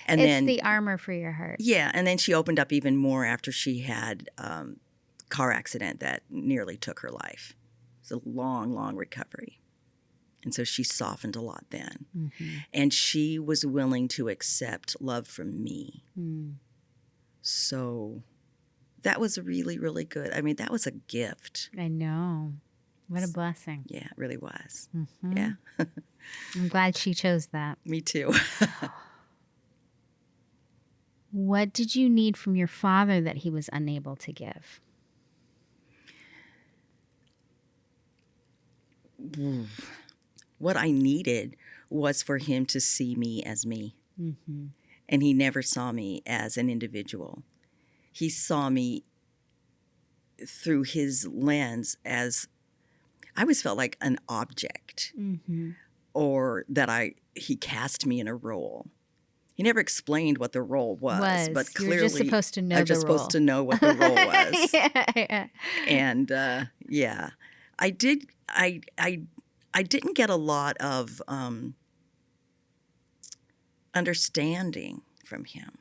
And it's then the armor for your heart. yeah, and then she opened up even more after she had car accident that nearly took her life. It was a long, long recovery. And so she softened a lot then. Mm-hmm. And she was willing to accept love from me. Mm. So that was really, really good. I mean, that was a gift. I know. What a blessing. Yeah, it really was. Mm-hmm. Yeah. I'm glad she chose that. Me too. What did you need from your father that he was unable to give? What I needed was for him to see me as me. Mm-hmm. And he never saw me as an individual. He saw me through his lens as I always felt like an object, Mm-hmm. or that he cast me in a role. He never explained what the role was, but clearly you're just supposed to know I'm just the role. supposed to know what the role was. Yeah. And yeah, I did. I didn't get a lot of understanding from him,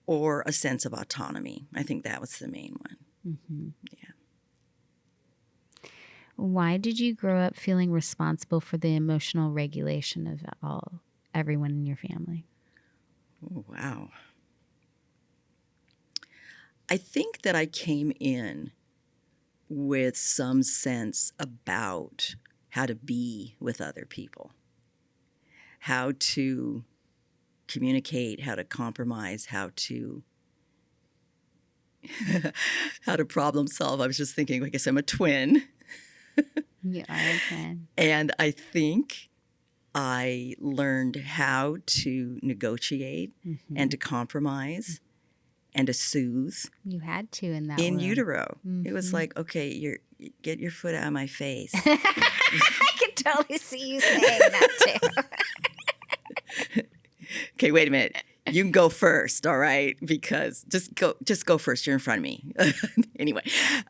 or a sense of autonomy. I think that was the main one. Mm-hmm. Yeah. Why did you grow up feeling responsible for the emotional regulation of everyone in your family? Oh, wow. I think that I came in with some sense about how to be with other people, how to communicate, how to compromise, how to problem solve. I was just thinking, I guess I'm a twin. You are a twin. And I think I learned how to negotiate Mm-hmm. and to compromise and to soothe You had to in that in womb. utero. It was Mhm. like, okay, get your foot out of my face. I can totally see you saying that too. Okay, wait a minute. You can go first, all right? Because just go first. You're in front of me. Anyway,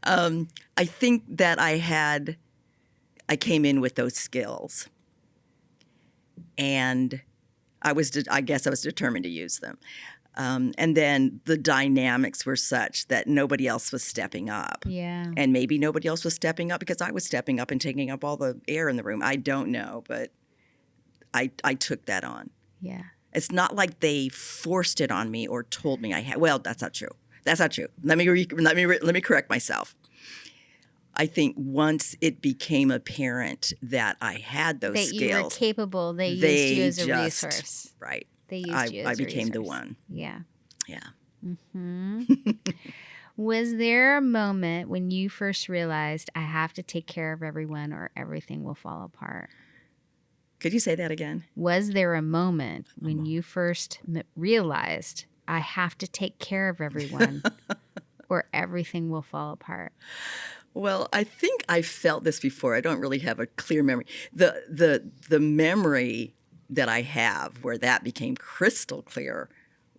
I think that I came in with those skills, and I guess I was determined to use them. And then the dynamics were such that nobody else was stepping up. Yeah. And maybe nobody else was stepping up because I was stepping up and taking up all the air in the room. I don't know, but I took that on. Yeah. It's not like they forced it on me or told me I had. Well, that's not true. That's not true. Let me correct myself. I think once it became apparent that I had those That skills, you were capable, they used you as a resource. Right. They used you as I a became the resource. one. Yeah. Yeah. Hmm. Was there a moment when you first realized I have to take care of everyone or everything will fall apart? Could you say that again? Was there a moment when you first realized I have to take care of everyone or everything will fall apart? Well, I think I felt this before. I don't really have a clear memory. The memory that I have where that became crystal clear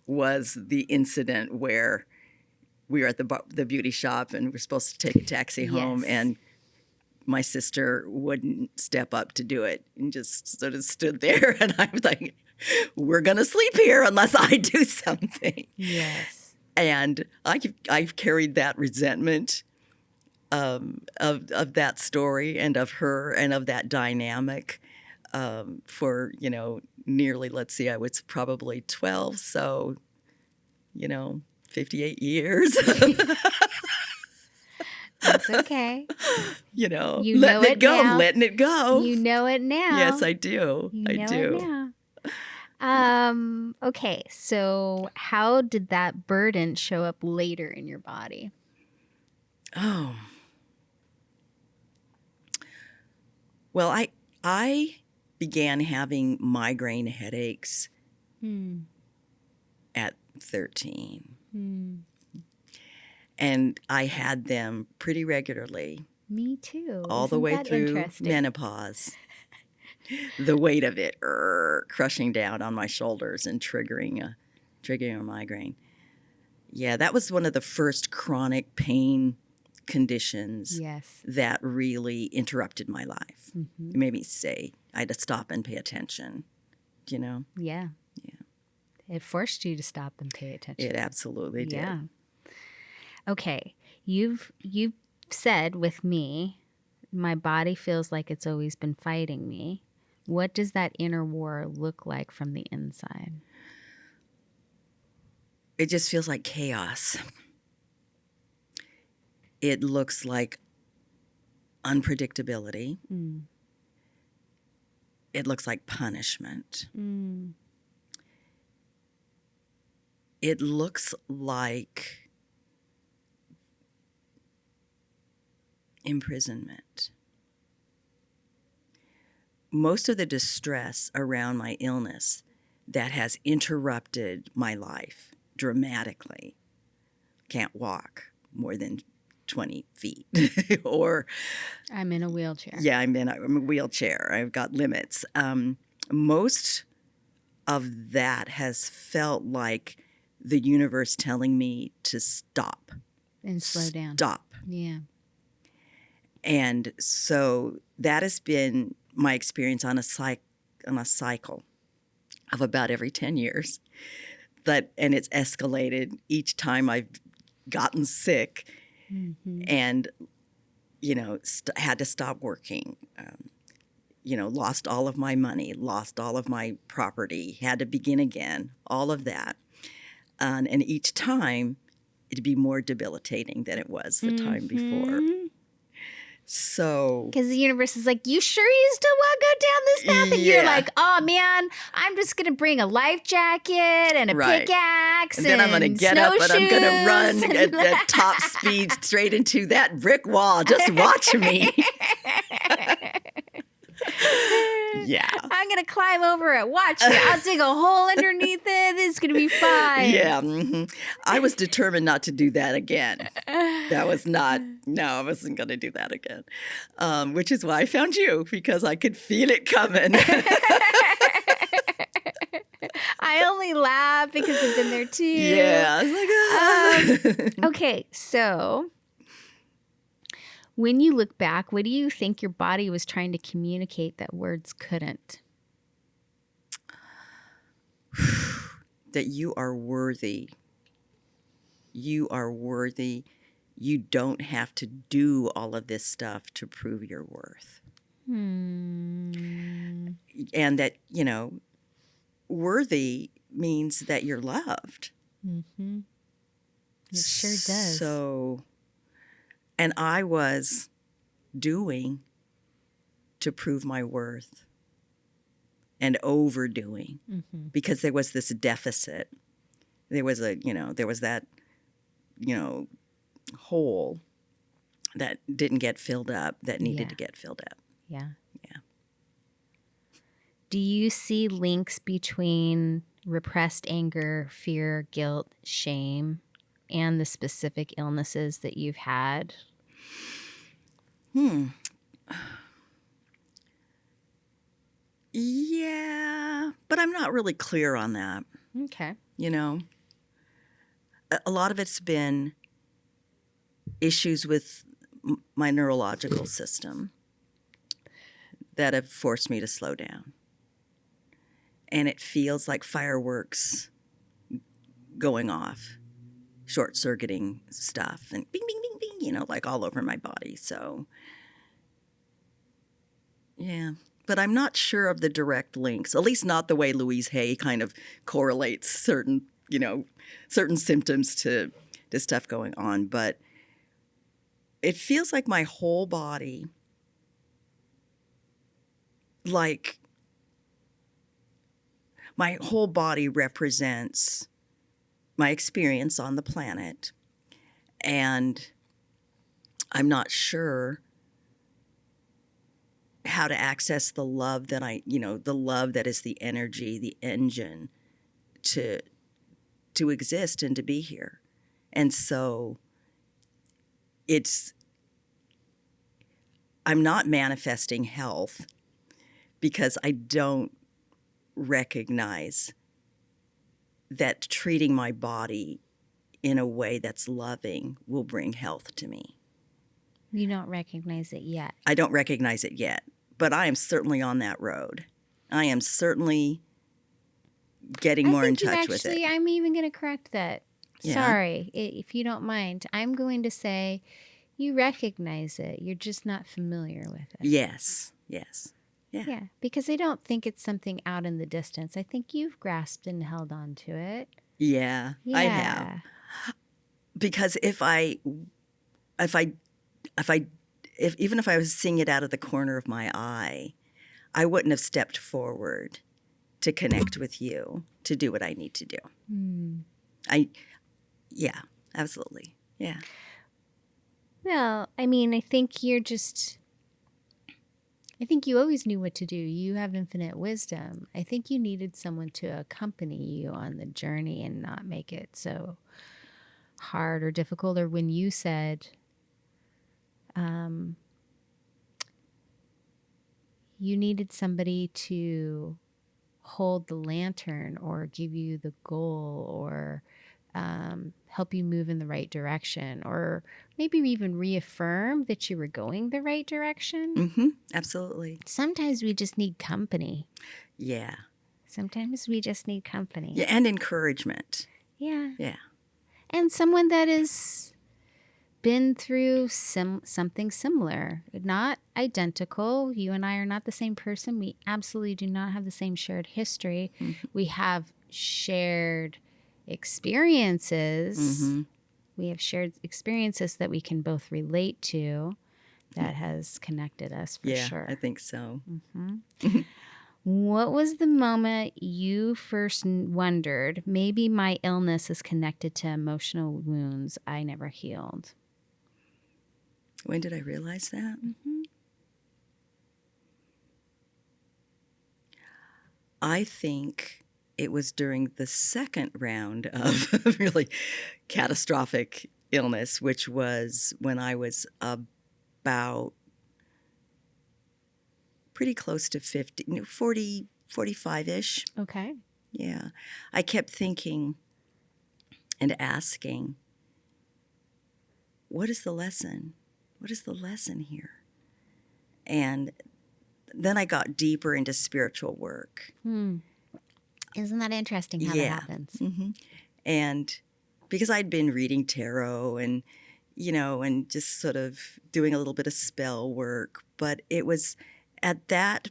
was the incident where we were at the beauty shop and we're supposed to take a taxi home, Yes. and my sister wouldn't step up to do it and just sort of stood there, and I was like, we're going to sleep here unless I do something. Yes. And I've carried that resentment of that story and of her and of that dynamic for, nearly, let's see, I was probably 12, so, 58 years. That's okay. You You letting know it it go, now. letting it go. You know it now. Yes, I do. You I know do. it now. Okay, so how did that burden show up later in your body? Oh. Well, I began having migraine headaches at 13. And I had them pretty regularly Me too. all the Isn't way that through interesting? menopause. the weight of it crushing down on my shoulders and triggering a migraine. Yeah, that was one of the first chronic pain conditions Yes. that really interrupted my life. Mm-hmm. It made me say I had to stop and pay attention, you know? Yeah. Yeah. It forced you to stop and pay attention. It absolutely did. Yeah. Okay. You've said with me, my body feels like it's always been fighting me. What does that inner war look like from the inside? It just feels like chaos. It looks like unpredictability. Mm. It looks like punishment. Mm. It looks like imprisonment. Most of the distress around my illness that has interrupted my life dramatically. Can't walk more than 20 feet or I'm in a wheelchair. yeah, I'm in a wheelchair. I've got limits. Most of that has felt like the universe telling me to stop. And slow down. Stop. Yeah. And so that has been my experience on a cycle of about every 10 years. And it's escalated each time I've gotten sick and, had to stop working, lost all of my money, lost all of my property, had to begin again, all of that. And each time it'd be more debilitating than it was the time before. So, because the universe is like, you sure you still want to go down this path? And you're Yeah. like, oh man, I'm just gonna bring a life jacket and a Right. pickaxe and then I'm going to get up and I'm going to run snowshoes at top speed straight into that brick wall. Just watch me. Yeah. I'm gonna climb over it. Watch me. I'll dig a hole underneath it. It's gonna be fine. Yeah. I was determined not to do that again. I wasn't going to do that again. Which is why I found you, because I could feel it coming. I only laugh because I've been there too. Yeah. I was like, ah. Okay, so when you look back, what do you think your body was trying to communicate that words couldn't? That you are worthy. You are worthy. You don't have to do all of this stuff to prove your worth. And that, worthy means that you're loved. Mm-hmm. It sure does. So, and I was doing to prove my worth and overdoing because there was this deficit. There was that, hole that didn't get filled up that needed to get filled up. Yeah. Yeah. Do you see links between repressed anger, fear, guilt, shame, and the specific illnesses that you've had? Yeah, but I'm not really clear on that. Okay. A lot of it's been issues with my neurological system that have forced me to slow down. And it feels like fireworks going off, short-circuiting stuff, and bing, bing, bing, bing, like all over my body. So, yeah. But I'm not sure of the direct links, at least not the way Louise Hay kind of correlates certain symptoms to stuff going on. But it feels like my whole body, represents my experience on the planet. And I'm not sure how to access the love that the love that is the energy, the engine to exist and to be here. And so I'm not manifesting health because I don't recognize that treating my body in a way that's loving will bring health to me. You don't recognize it yet. I don't recognize it yet, but I am certainly on that road. I am certainly getting more in touch with it. I'm even going to correct that. Yeah. Sorry, if you don't mind. I'm going to say you recognize it. You're just not familiar with it. Yes, yes. Yeah, because I don't think it's something out in the distance. I think you've grasped and held on to it. Yeah, I have. Because if even if I was seeing it out of the corner of my eye, I wouldn't have stepped forward to connect with you to do what I need to do. Yeah, absolutely. Yeah. Well, I mean, I think you always knew what to do. You have infinite wisdom. I think you needed someone to accompany you on the journey and not make it so hard or difficult. Or when you said, you needed somebody to hold the lantern or give you the goal or help you move in the right direction, or maybe even reaffirm that you were going the right direction. Mm-hmm. Absolutely. Sometimes we just need company. Yeah. Sometimes we just need company. Yeah, and encouragement. Yeah. Yeah. And someone that has been through something similar. Not identical. You and I are not the same person. We absolutely do not have the same shared history. Mm-hmm. We have shared experiences. Mm-hmm. We have shared experiences that we can both relate to that has connected us for sure. Yeah, I think so. Mm-hmm. What was the moment you first wondered, maybe my illness is connected to emotional wounds I never healed? When did I realize that? Mm-hmm. I think it was during the second round of really catastrophic illness, which was when I was about pretty close to 50, 40, 45-ish. Okay. Yeah. I kept thinking and asking, what is the lesson? What is the lesson here? And then I got deeper into spiritual work. Isn't that interesting how that happens? Mm-hmm. And because I'd been reading tarot and, and just sort of doing a little bit of spell work, but it was at that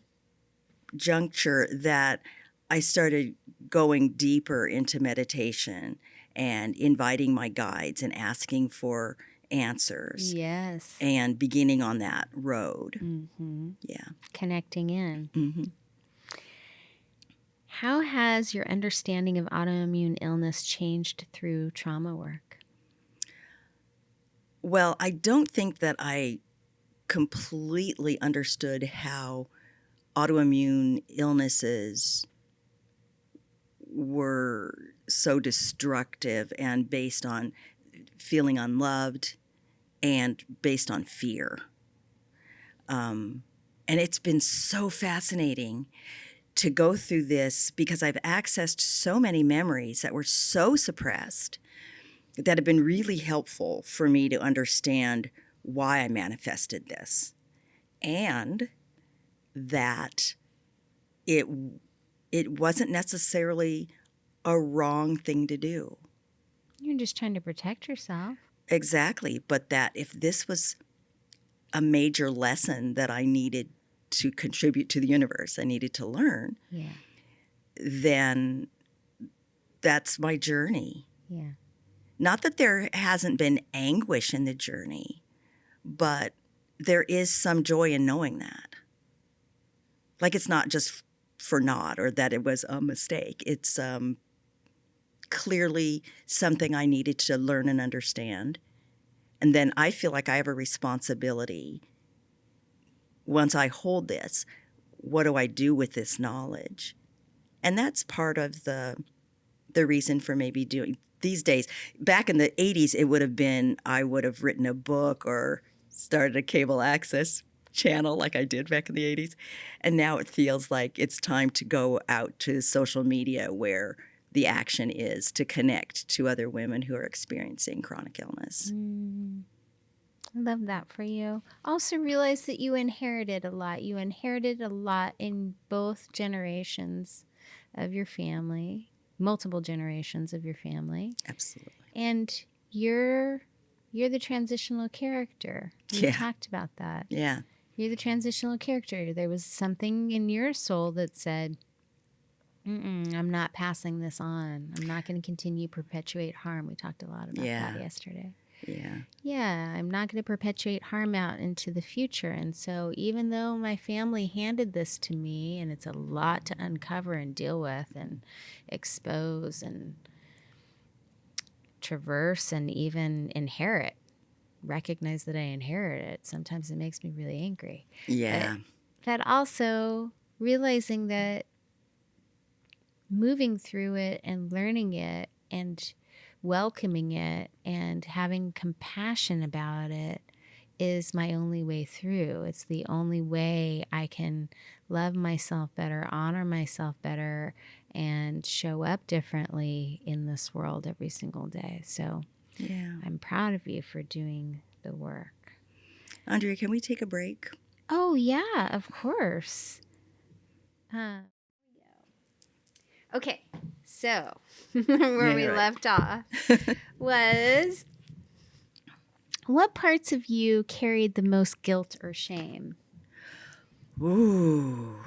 juncture that I started going deeper into meditation and inviting my guides and asking for answers. Yes. And beginning on that road. Mm-hmm. Yeah. Connecting in. Mm-hmm. How has your understanding of autoimmune illness changed through trauma work? Well, I don't think that I completely understood how autoimmune illnesses were so destructive and based on feeling unloved and based on fear. And it's been so fascinating to go through this because I've accessed so many memories that were so suppressed that have been really helpful for me to understand why I manifested this and that it wasn't necessarily a wrong thing to do. You're just trying to protect yourself. Exactly. But that if this was a major lesson that I needed to contribute to the universe, I needed to learn, then that's my journey. Yeah. Not that there hasn't been anguish in the journey, but there is some joy in knowing that. Like it's not just for naught or that it was a mistake. It's clearly something I needed to learn and understand. And then I feel like I have a responsibility. Once I hold this, what do I do with this knowledge? And that's part of the reason for maybe doing these days. Back in the 80s, it would have been I would have written a book or started a cable access channel like I did back in the 80s. And now it feels like it's time to go out to social media where the action is to connect to other women who are experiencing chronic illness. I love that for you. Also realize that you inherited a lot. You inherited a lot in both generations of your family, multiple generations of your family. Absolutely. And you're the transitional character. We Yeah. talked about that. Yeah. You're the transitional character. There was something in your soul that said, I'm not passing this on. I'm not going to continue to perpetuate harm. We talked a lot about that yesterday. Yeah. Yeah, I'm not going to perpetuate harm out into the future. And so even though my family handed this to me, and it's a lot to uncover and deal with and expose and traverse and even inherit, recognize that I inherit it. Sometimes it makes me really angry. Yeah. But that also realizing that moving through it and learning it and welcoming it and having compassion about it is my only way through. It's the only way I can love myself better, honor myself better, and show up differently in this world every single day. So Yeah. I'm proud of you for doing the work. Andrea, can we take a break? Oh, yeah, of course. Okay, so where we left off was, what parts of you carried the most guilt or shame? Ooh.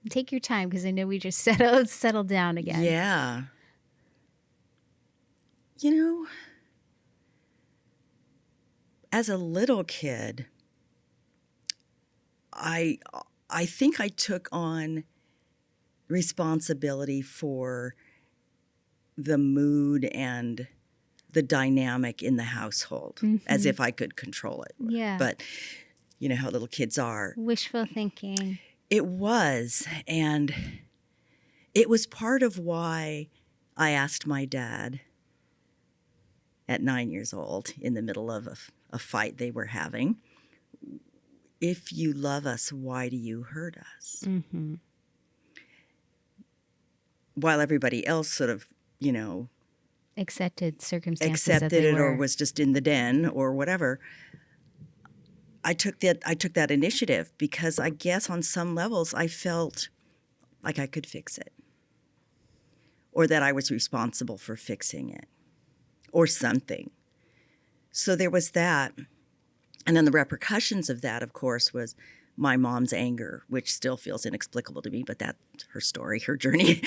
Take your time, because I know we just settled down again. Yeah. You know, as a little kid, I think I took on responsibility for the mood and the dynamic in the household, as if I could control it. Yeah. But you know how little kids are. Wishful thinking. It was, and it was part of why I asked my dad at 9 years old, in the middle of a fight they were having, if you love us, why do you hurt us? Mm-hmm. While everybody else sort of, you know, Accepted circumstances. accepted it or was just in the den or whatever, I took that initiative because I guess on some levels I felt like I could fix it, or that I was responsible for fixing it or something. So there was that. And then the repercussions of that, of course, was my mom's anger, which still feels inexplicable to me, but that's her story, her journey.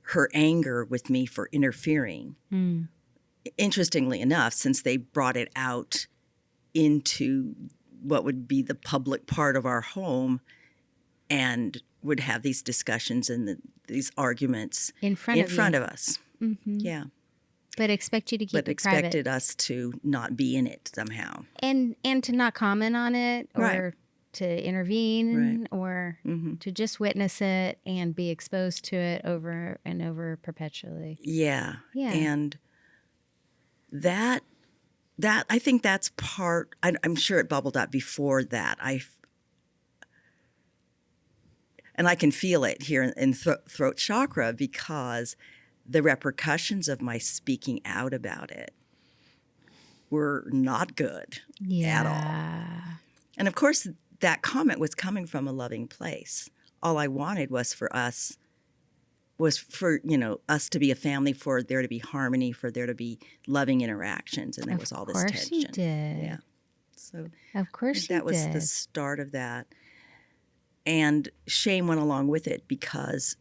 Her anger with me for interfering. Interestingly enough, since they brought it out into what would be the public part of our home and would have these discussions and these arguments in front of us. Mm-hmm. Yeah. But expect you to keep But it private. expected us to not be in it somehow. And to not comment on it or Right. to intervene Right. or Mm-hmm. to just witness it and be exposed to it over and over perpetually. Yeah. Yeah. And that I think that's part, I'm sure it bubbled up before that. And I can feel it here in throat chakra because the repercussions of my speaking out about it were not good at all. And of course, that comment was coming from a loving place. All I wanted was for us to be a family, for there to be harmony, for there to be loving interactions, and there was all this tension. Of course you did. Yeah. So Of course you that was did. the start of that. And shame went along with it because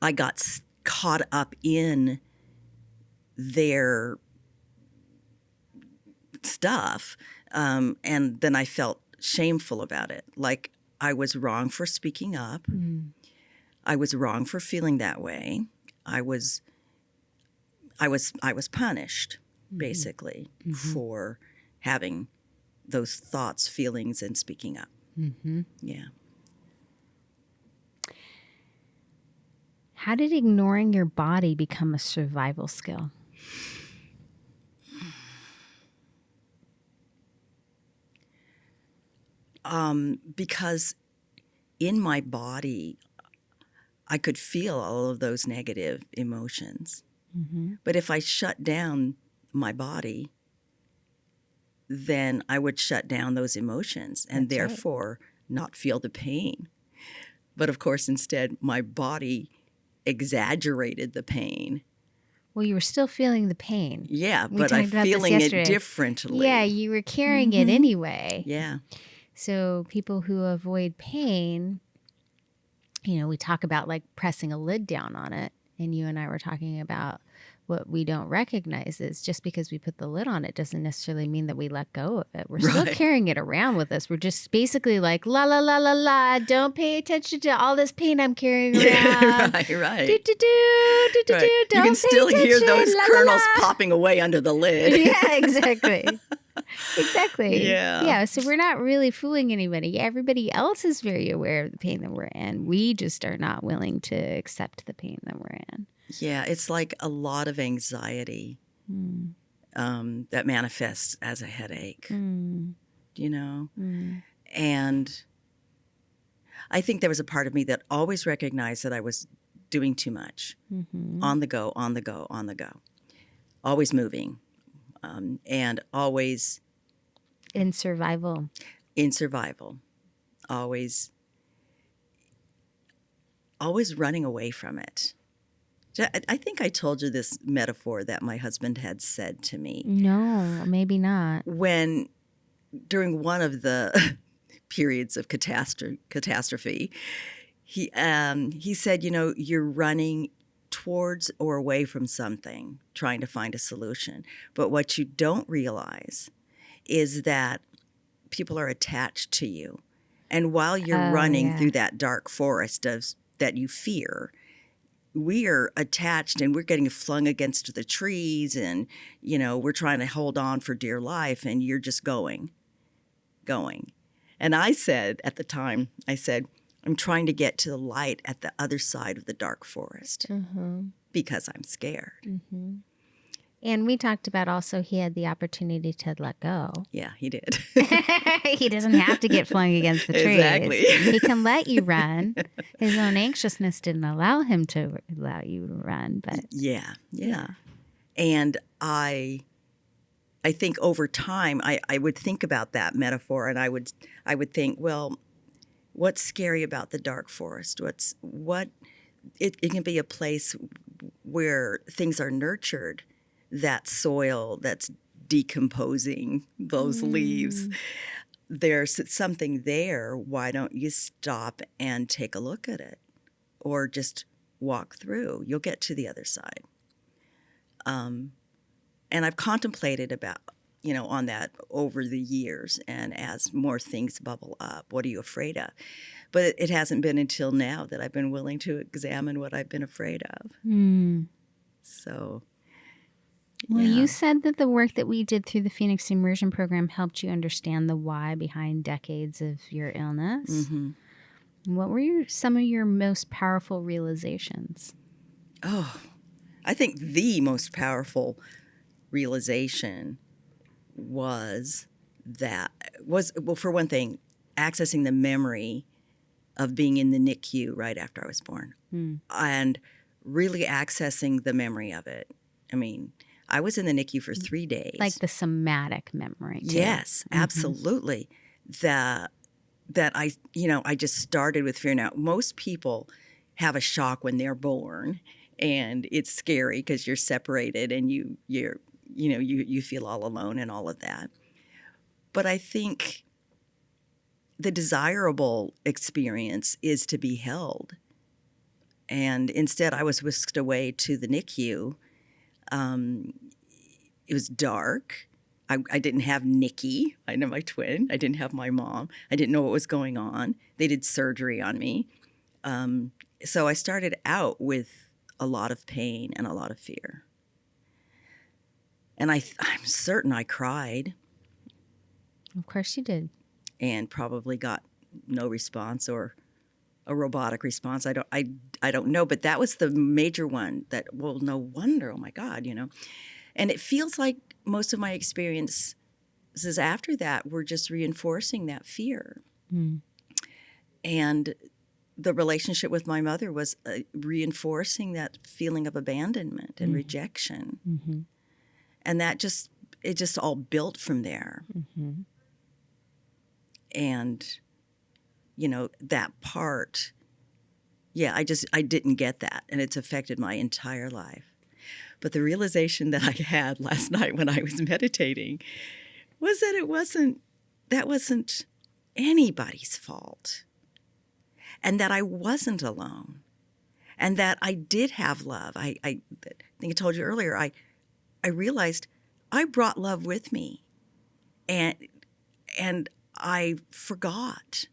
I got caught up in their stuff, and then I felt shameful about it. Like I was wrong for speaking up. I was wrong for feeling that way. I was punished, basically, for having those thoughts, feelings, and speaking up. Yeah. How did ignoring your body become a survival skill? because in my body, I could feel all of those negative emotions. Mm-hmm. But if I shut down my body, then I would shut down those emotions and That's right. therefore not feel the pain. But of course, instead, my body exaggerated the pain. Well, you were still feeling the pain. Yeah, We but I'm talked about this feeling it yesterday. differently. Yeah, you were carrying it Mhm. anyway. Yeah. So people who avoid pain, we talk about like pressing a lid down on it. And you and I were talking about what we don't recognize is just because we put the lid on it doesn't necessarily mean that we let go of it. We're still Right. carrying it around with us. We're just basically like, la, la, la, la, la. Don't pay attention to all this pain I'm carrying around. Yeah, right, Do, right. do, do, do, do, Right. do. You Don't can pay still hear attention. those La, la, kernels la. popping away under the lid. Yeah, exactly. Exactly. Yeah. Yeah. So we're not really fooling anybody. Everybody else is very aware of the pain that we're in. We just are not willing to accept the pain that we're in. Yeah, it's like a lot of anxiety that manifests as a headache, Mm. And I think there was a part of me that always recognized that I was doing too much. Mm-hmm. On the go, on the go, on the go. Always moving, and always In survival. in survival. Always running away from it. I think I told you this metaphor that my husband had said to me No, maybe not. when, during one of the periods of catastrophe, he said, you're running towards or away from something, trying to find a solution. But what you don't realize is that people are attached to you. And while you're running through that dark forest that you fear, we are attached and we're getting flung against the trees and, we're trying to hold on for dear life and you're just going. And I said at the time, I'm trying to get to the light at the other side of the dark forest because I'm scared. Mm-hmm. And we talked about also he had the opportunity to let go. Yeah, he did. He doesn't have to get flung against the trees. Exactly. He can let you run. His own anxiousness didn't allow him to allow you to run. But Yeah. And I think over time, I would think about that metaphor, and I would think, well, what's scary about the dark forest? It can be a place where things are nurtured. That soil that's decomposing those leaves. There's something there. Why don't you stop and take a look at it, or just walk through? You'll get to the other side. And I've contemplated about, on that over the years, and as more things bubble up, what are you afraid of? But it hasn't been until now that I've been willing to examine what I've been afraid of. So, well, yeah. you said that the work that we did through the Phoenix Immersion Program helped you understand the why behind decades of your illness. Mm-hmm. What were some of your most powerful realizations? Oh, I think the most powerful realization was, for one thing, accessing the memory of being in the NICU right after I was born, and really accessing the memory of it. I mean, I was in the NICU for 3 days. Like the somatic memory, too. Yes, absolutely. That I just started with fear. Now, most people have a shock when they're born, and it's scary because you're separated and you feel all alone and all of that. But I think the desirable experience is to be held. And instead, I was whisked away to the NICU. It was dark. I didn't have Nikki. I know my twin. I didn't have my mom. I didn't know what was going on. They did surgery on me. So I started out with a lot of pain and a lot of fear. And I'm certain I cried. Of course you did. And probably got no response or a robotic response. I don't know, but that was the major one that, well, no wonder, oh my God, And it feels like most of my experiences after that were just reinforcing that fear. And the relationship with my mother was reinforcing that feeling of abandonment and rejection. And it just all built from there. And, that part, I didn't get that. And it's affected my entire life. But the realization that I had last night when I was meditating was that that wasn't anybody's fault. And that I wasn't alone. And that I did have love. I think I told you earlier, I realized I brought love with me. And I forgot.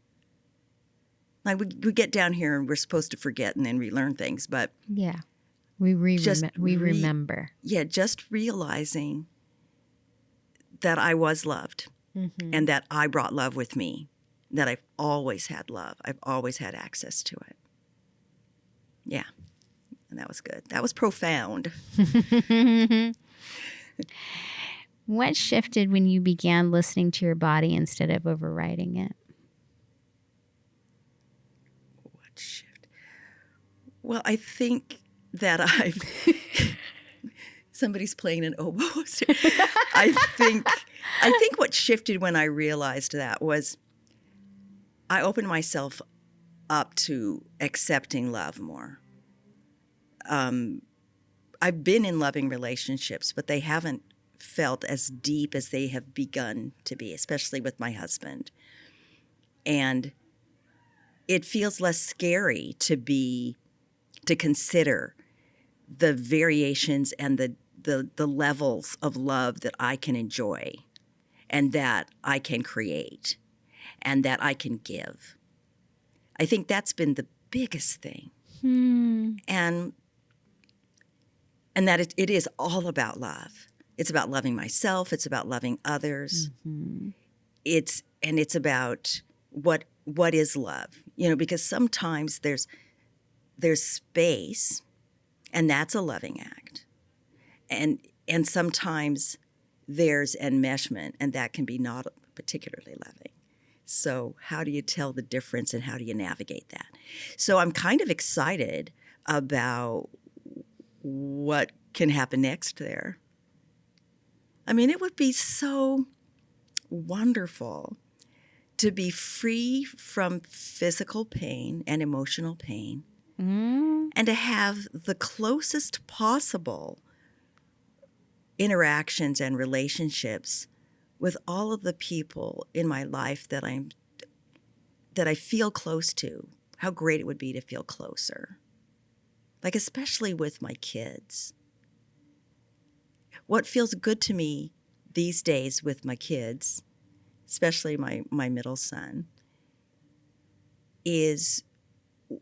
Like we get down here and we're supposed to forget and then relearn things, but yeah, we remember. Yeah, just realizing that I was loved and that I brought love with me, that I've always had love. I've always had access to it. Yeah, and that was good. That was profound. What shifted when you began listening to your body instead of overriding it? What shifted? Well, I think that somebody's playing an oboe. I think what shifted when I realized that was I opened myself up to accepting love more. I've been in loving relationships, but they haven't felt as deep as they have begun to be, especially with my husband. And it feels less scary to consider the variations and the levels of love that I can enjoy and that I can create and that I can give. I think that's been the biggest thing. And that it is all about love. It's about loving myself. It's about loving others. It's about what is love, because sometimes there's space, and that's a loving act, and sometimes there's enmeshment, and that can be not particularly loving. So how do you tell the difference, and how do you navigate that? So I'm kind of excited about what can happen next there. I mean, it would be so wonderful to be free from physical pain and emotional pain and to have the closest possible interactions and relationships with all of the people in my life that I feel close to. How great it would be to feel closer. Like, especially with my kids. What feels good to me these days with my kids, especially my middle son, is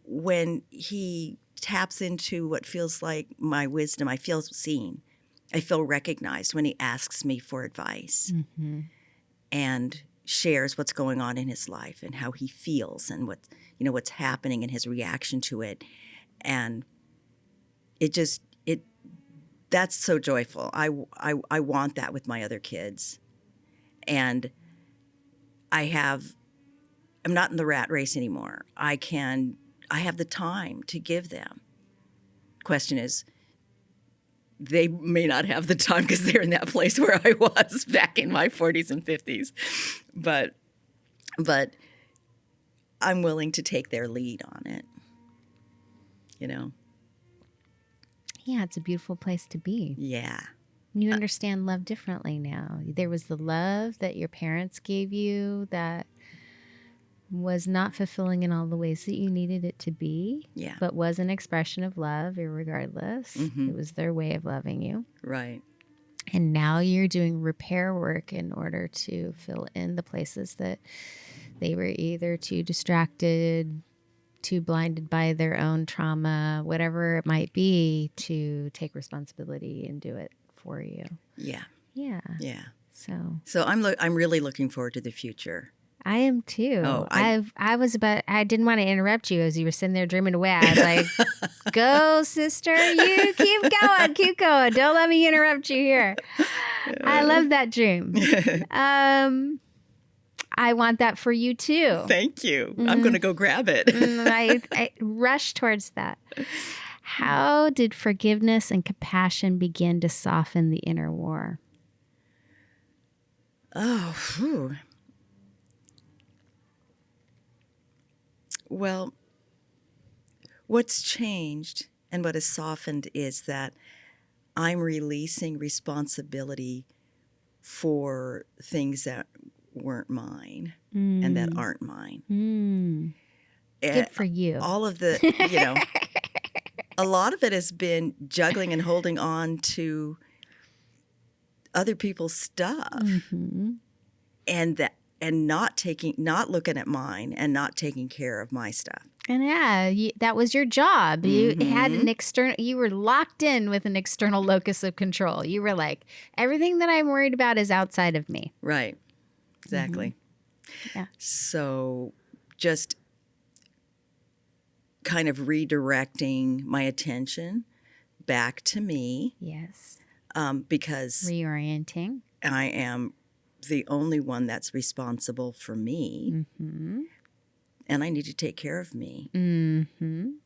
when he taps into what feels like my wisdom. I feel seen. I feel recognized when he asks me for advice and shares what's going on in his life and how he feels and what's happening and his reaction to it. And that's so joyful. I want that with my other kids. And I'm not in the rat race anymore. I have the time to give them. Question is, they may not have the time because they're in that place where I was back in my 40s and 50s. But I'm willing to take their lead on it, Yeah, it's a beautiful place to be. Yeah. You understand love differently now. There was the love that your parents gave you that was not fulfilling in all the ways that you needed it to be, but was an expression of love irregardless. It was their way of loving you. Right. And now you're doing repair work in order to fill in the places that they were either too distracted, too blinded by their own trauma, whatever it might be, to take responsibility and do it for you. Yeah. Yeah. Yeah. So I'm really looking forward to the future. I am too. Oh, I didn't want to interrupt you as you were sitting there dreaming away. I was like, go, sister, you keep going. Don't let me interrupt you here. I love that dream. I want that for you too. Thank you. I'm going to go grab it. I rush towards that. How did forgiveness and compassion begin to soften the inner war? Oh, phew. Well, what's changed and what has softened is that I'm releasing responsibility for things that weren't mine and that aren't mine. Good for you. All of the, a lot of it has been juggling and holding on to other people's stuff and not looking at mine and not taking care of my stuff. And that was your job. You had an you were locked in with an external locus of control. You were like, everything that I'm worried about is outside of me. Right. Exactly. Yeah. So just kind of redirecting my attention back to me. Yes. Because reorienting. I am the only one that's responsible for me. And I need to take care of me. And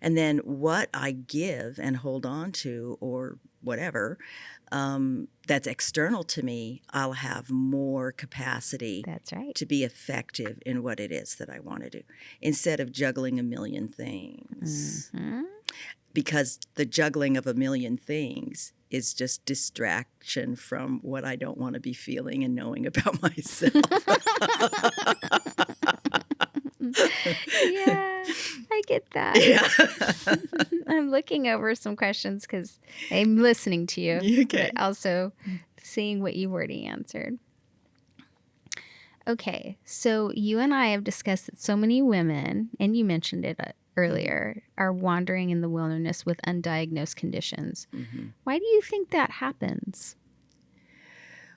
then what I give and hold on to or whatever that's external to me, I'll have more capacity That's right. to be effective in what it is that I want to do instead of juggling a million things. Because the juggling of a million things is just distraction from what I don't want to be feeling and knowing about myself. Yeah, I get that. Yeah. I'm looking over some questions because I'm listening to you, Okay. but also seeing what you've already answered. Okay, so you and I have discussed that so many women, and you mentioned it earlier, are wandering in the wilderness with undiagnosed conditions. Why do you think that happens?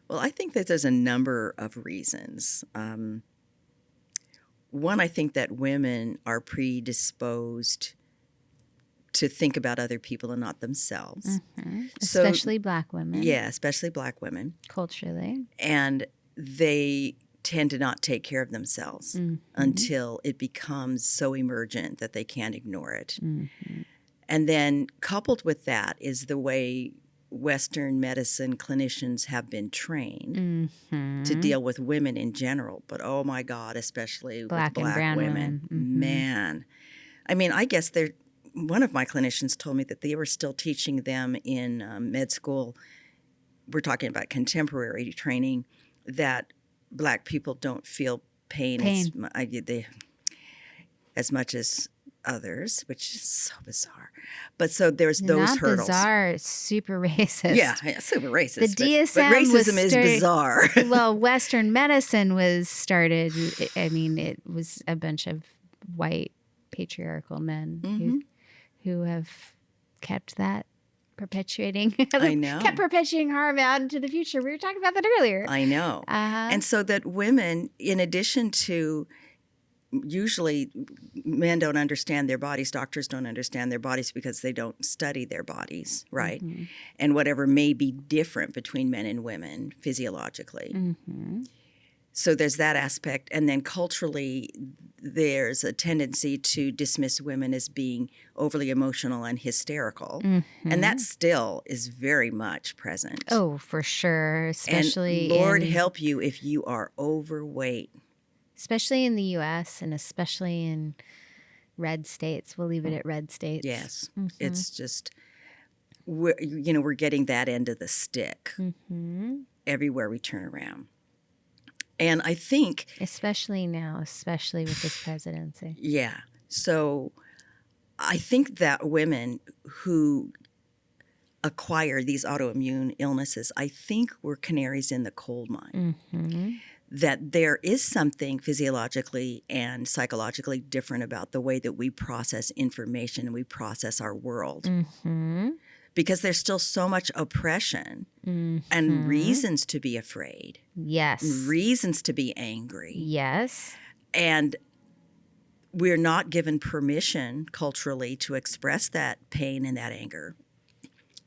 Well, I think that there's a number of reasons. One, I think that women are predisposed to think about other people and not themselves. Especially Black women. Yeah, especially Black women. Culturally. And they tend to not take care of themselves until it becomes so emergent that they can't ignore it. And then coupled with that is the way Western medicine clinicians have been trained to deal with women in general, but oh my God, especially Black with and Black brown women. women. Man. I mean, I guess one of my clinicians told me that they were still teaching them in med school, we're talking about contemporary training, that Black people don't feel pain. As much as others, which is so bizarre. But so there's those Not hurdles. Bizarre, it's super racist. Yeah, super racist. The DSM but was racism is bizarre. Well, Western medicine was started. I mean, it was a bunch of white patriarchal men who have kept that perpetuating. I know. Kept perpetuating harm out into the future. We were talking about that earlier. I know. And so that women, in addition to usually men don't understand their bodies, doctors don't understand their bodies because they don't study their bodies, right? And whatever may be different between men and women physiologically. So there's that aspect. And then culturally, there's a tendency to dismiss women as being overly emotional and hysterical. And that still is very much present. Oh, for sure. Especially and Lord help you if you are overweight. Especially in the U.S. and especially in red states. We'll leave it at red states. Yes. It's just, we're getting that end of the stick everywhere we turn around. And I think... Especially now, especially with this presidency. Yeah. So I think that women who acquire these autoimmune illnesses, I think we're canaries in the coal mine. That there is something physiologically and psychologically different about the way that we process information and we process our world. Because there's still so much oppression and reasons to be afraid. Yes. Reasons to be angry. Yes. And we're not given permission culturally to express that pain and that anger.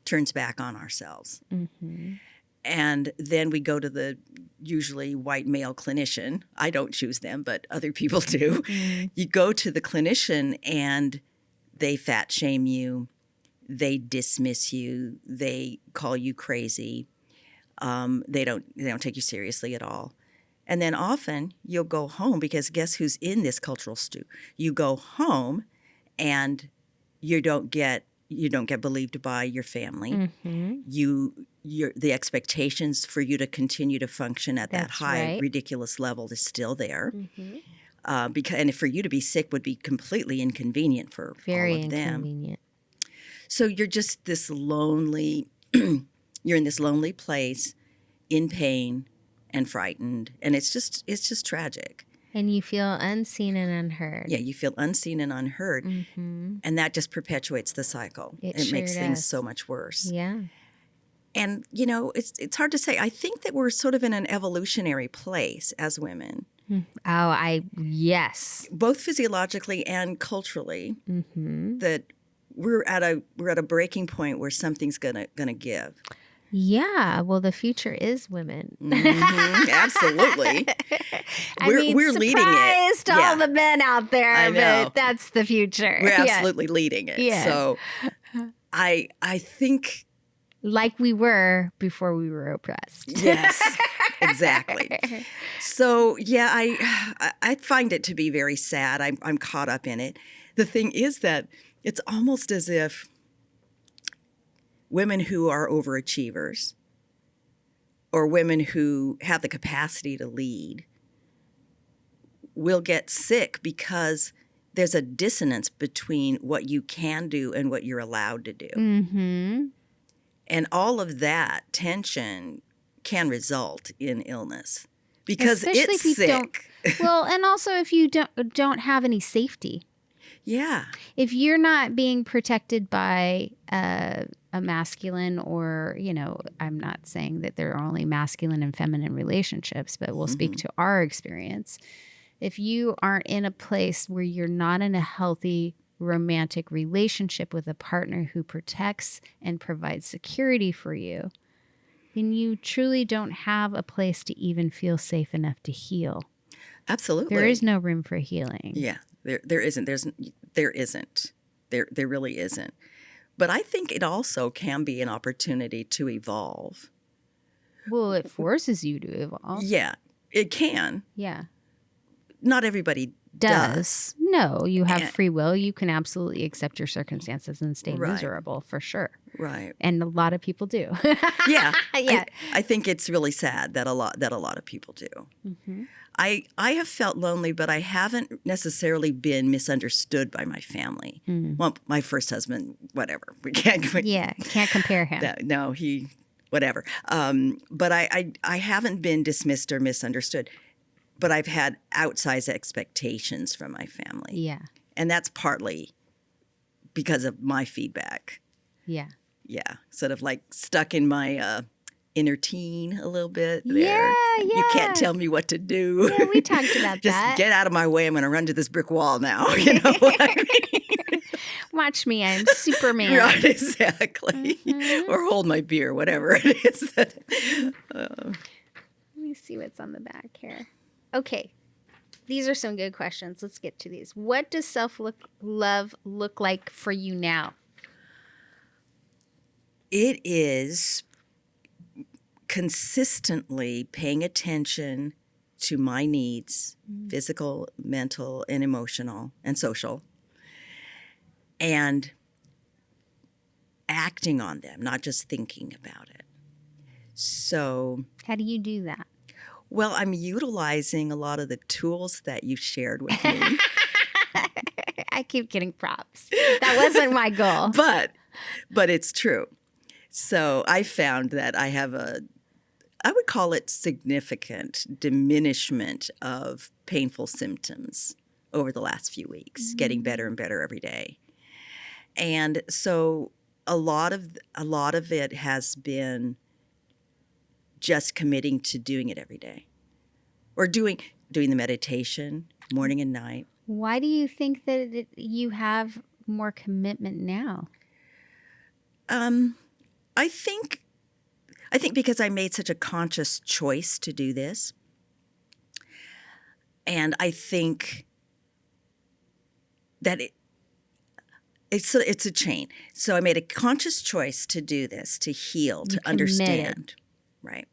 Turns back on ourselves. And then we go to the usually white male clinician. I don't choose them, but other people do. You go to the clinician and they fat shame you. They dismiss you. They call you crazy. They don't take you seriously at all. And then often you'll go home because guess who's in this cultural stew? You go home and you don't get believed by your family. The expectations for you to continue to function at that high, ridiculous level is still there. And for you to be sick would be completely inconvenient for Very all of them. inconvenient. So you're just this lonely, you're in this lonely place, in pain and frightened, and it's just tragic. And you feel unseen and unheard. Yeah, you feel unseen and unheard, and that just perpetuates the cycle. It sure makes things does. so much worse. Yeah. And it's hard to say. I think that we're sort of in an evolutionary place as women, Yes. both physiologically and culturally. That we're at a breaking point where something's gonna give. Yeah. Well, the future is women. Absolutely. We're leading it. Surprise to all the men out there, I know. but that's the future. We're absolutely leading it. Yeah. So I think like we were before we were oppressed. yes, exactly. So yeah, I find it to be very sad. I'm caught up in it. The thing is that it's almost as if women who are overachievers or women who have the capacity to lead will get sick because there's a dissonance between what you can do and what you're allowed to do. And all of that tension can result in illness because Especially it's if you sick. Well, and also if you don't have any safety. Yeah. If you're not being protected by a masculine or, I'm not saying that there are only masculine and feminine relationships, but we'll speak to our experience. If you aren't in a place where you're not in a healthy romantic relationship with a partner who protects and provides security for you, then you truly don't have a place to even feel safe enough to heal. Absolutely. There is no room for healing. Yeah. There isn't. There isn't. There really isn't. But I think it also can be an opportunity to evolve. Well, it forces you to evolve. Yeah, it can. Yeah. Not everybody does. No, you have free will. You can absolutely accept your circumstances and stay miserable for sure. Right. And a lot of people do. Yeah. Yeah. I think it's really sad that a lot of people do. I have felt lonely, but I haven't necessarily been misunderstood by my family. Well, my first husband, whatever. We can't. Can't compare him. No, he, whatever. But I haven't been dismissed or misunderstood. But I've had outsized expectations from my family. Yeah. And that's partly because of my feedback. Yeah. Yeah. Sort of like stuck in my inner teen a little bit there. Yeah. You can't tell me what to do. Yeah, we talked about Just that. get out of my way. I'm going to run to this brick wall now. You know what I mean? Watch me. I'm Superman. Right, exactly. Or hold my beer, whatever it is. Let me see what's on the back here. Okay. These are some good questions. Let's get to these. What does self-love look like for you now? It is consistently paying attention to my needs, physical, mental, and emotional, and social, and acting on them, not just thinking about it. So, How do you do that? well, I'm utilizing a lot of the tools that you shared with me. I keep getting props. That wasn't my goal. But it's true. So I found that I have I would call it significant diminishment of painful symptoms over the last few weeks, getting better and better every day. And so a lot of it has been just committing to doing it every day, or doing the meditation morning and night. Why do you think that you have more commitment now? I think I think because I made such a conscious choice to do this. And I think that it's a chain. So I made a conscious choice to do this, to heal, to understand. Right.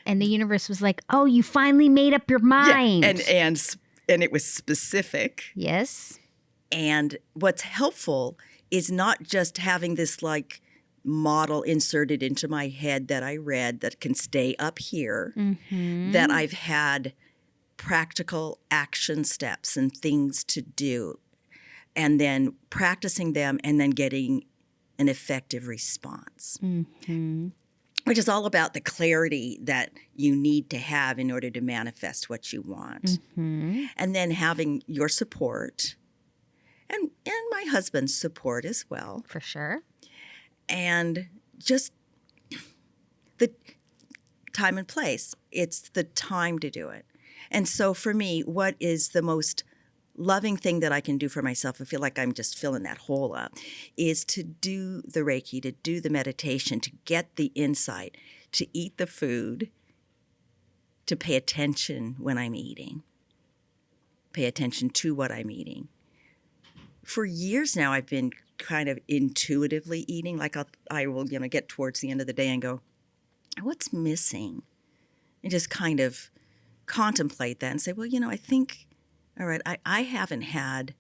And the universe was like, "Oh, you finally made up your mind." Yeah, and it was specific. Yes. And what's helpful is not just having this like model inserted into my head that I read that can stay up here, that I've had practical action steps and things to do, and then practicing them and then getting an effective response, which is all about the clarity that you need to have in order to manifest what you want. And then having your support and my husband's support as well. For sure. And just the time and place. It's the time to do it. And so for me, what is the most loving thing that I can do for myself, I feel like I'm just filling that hole up, is to do the Reiki, to do the meditation, to get the insight, to eat the food, to pay attention when I'm eating, pay attention to what I'm eating. For years now, I've been kind of intuitively eating. Like I will, get towards the end of the day and go, what's missing? And just kind of contemplate that and say, well, I think, all right, I haven't had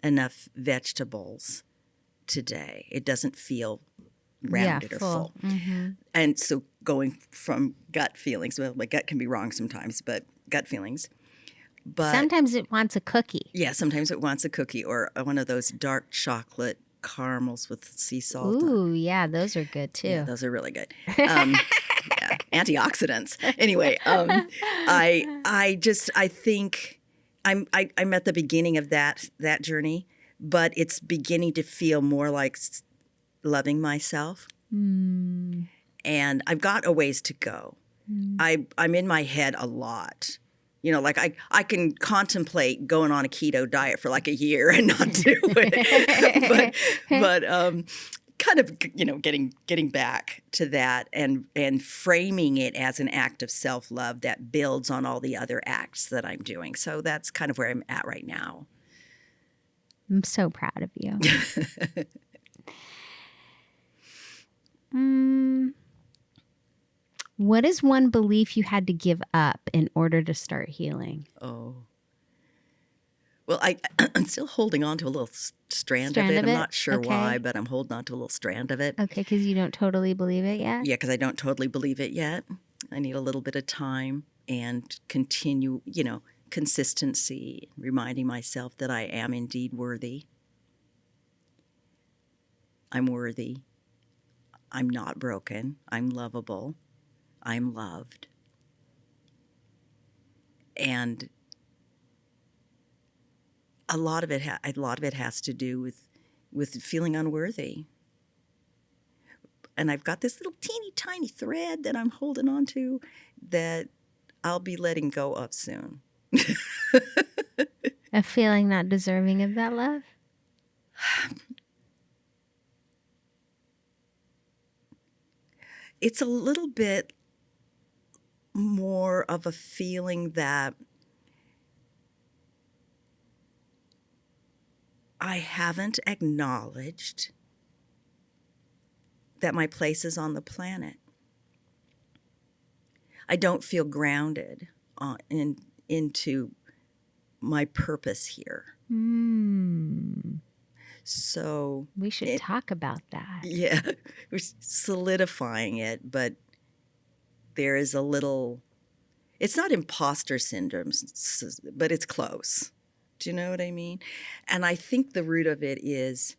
enough vegetables today. It doesn't feel rounded or full. And so going from gut feelings, well, my gut can be wrong sometimes, but gut feelings. But sometimes it wants a cookie. Yeah, sometimes it wants a cookie or one of those dark chocolate caramels with sea salt. Ooh, yeah, those are good too. Yeah, those are really good. Yeah, antioxidants. Anyway, I think I'm at the beginning of that journey, but it's beginning to feel more like loving myself. And I've got a ways to go. I'm in my head a lot. Like I can contemplate going on a keto diet for like a year and not do it, but kind of getting back to that and framing it as an act of self-love that builds on all the other acts that I'm doing. So that's kind of where I'm at right now. I'm so proud of you. What is one belief you had to give up in order to start healing? Oh. Well, I'm still holding on to a little strand of it. I'm not sure why, but I'm holding on to a little strand of it. Okay, because you don't totally believe it yet? Yeah, because I don't totally believe it yet. I need a little bit of time and continue, consistency, reminding myself that I am indeed worthy. I'm worthy. I'm not broken. I'm lovable. I'm loved. And a lot of it has to do with feeling unworthy. And I've got this little teeny tiny thread that I'm holding on to that I'll be letting go of soon. A feeling not deserving of that love? It's a little bit more of a feeling that I haven't acknowledged that my place is on the planet. I don't feel grounded into my purpose here. So we should talk about that. Yeah, we're solidifying it, but there is a little, it's not imposter syndrome, but it's close. Do you know what I mean? And I think the root of it is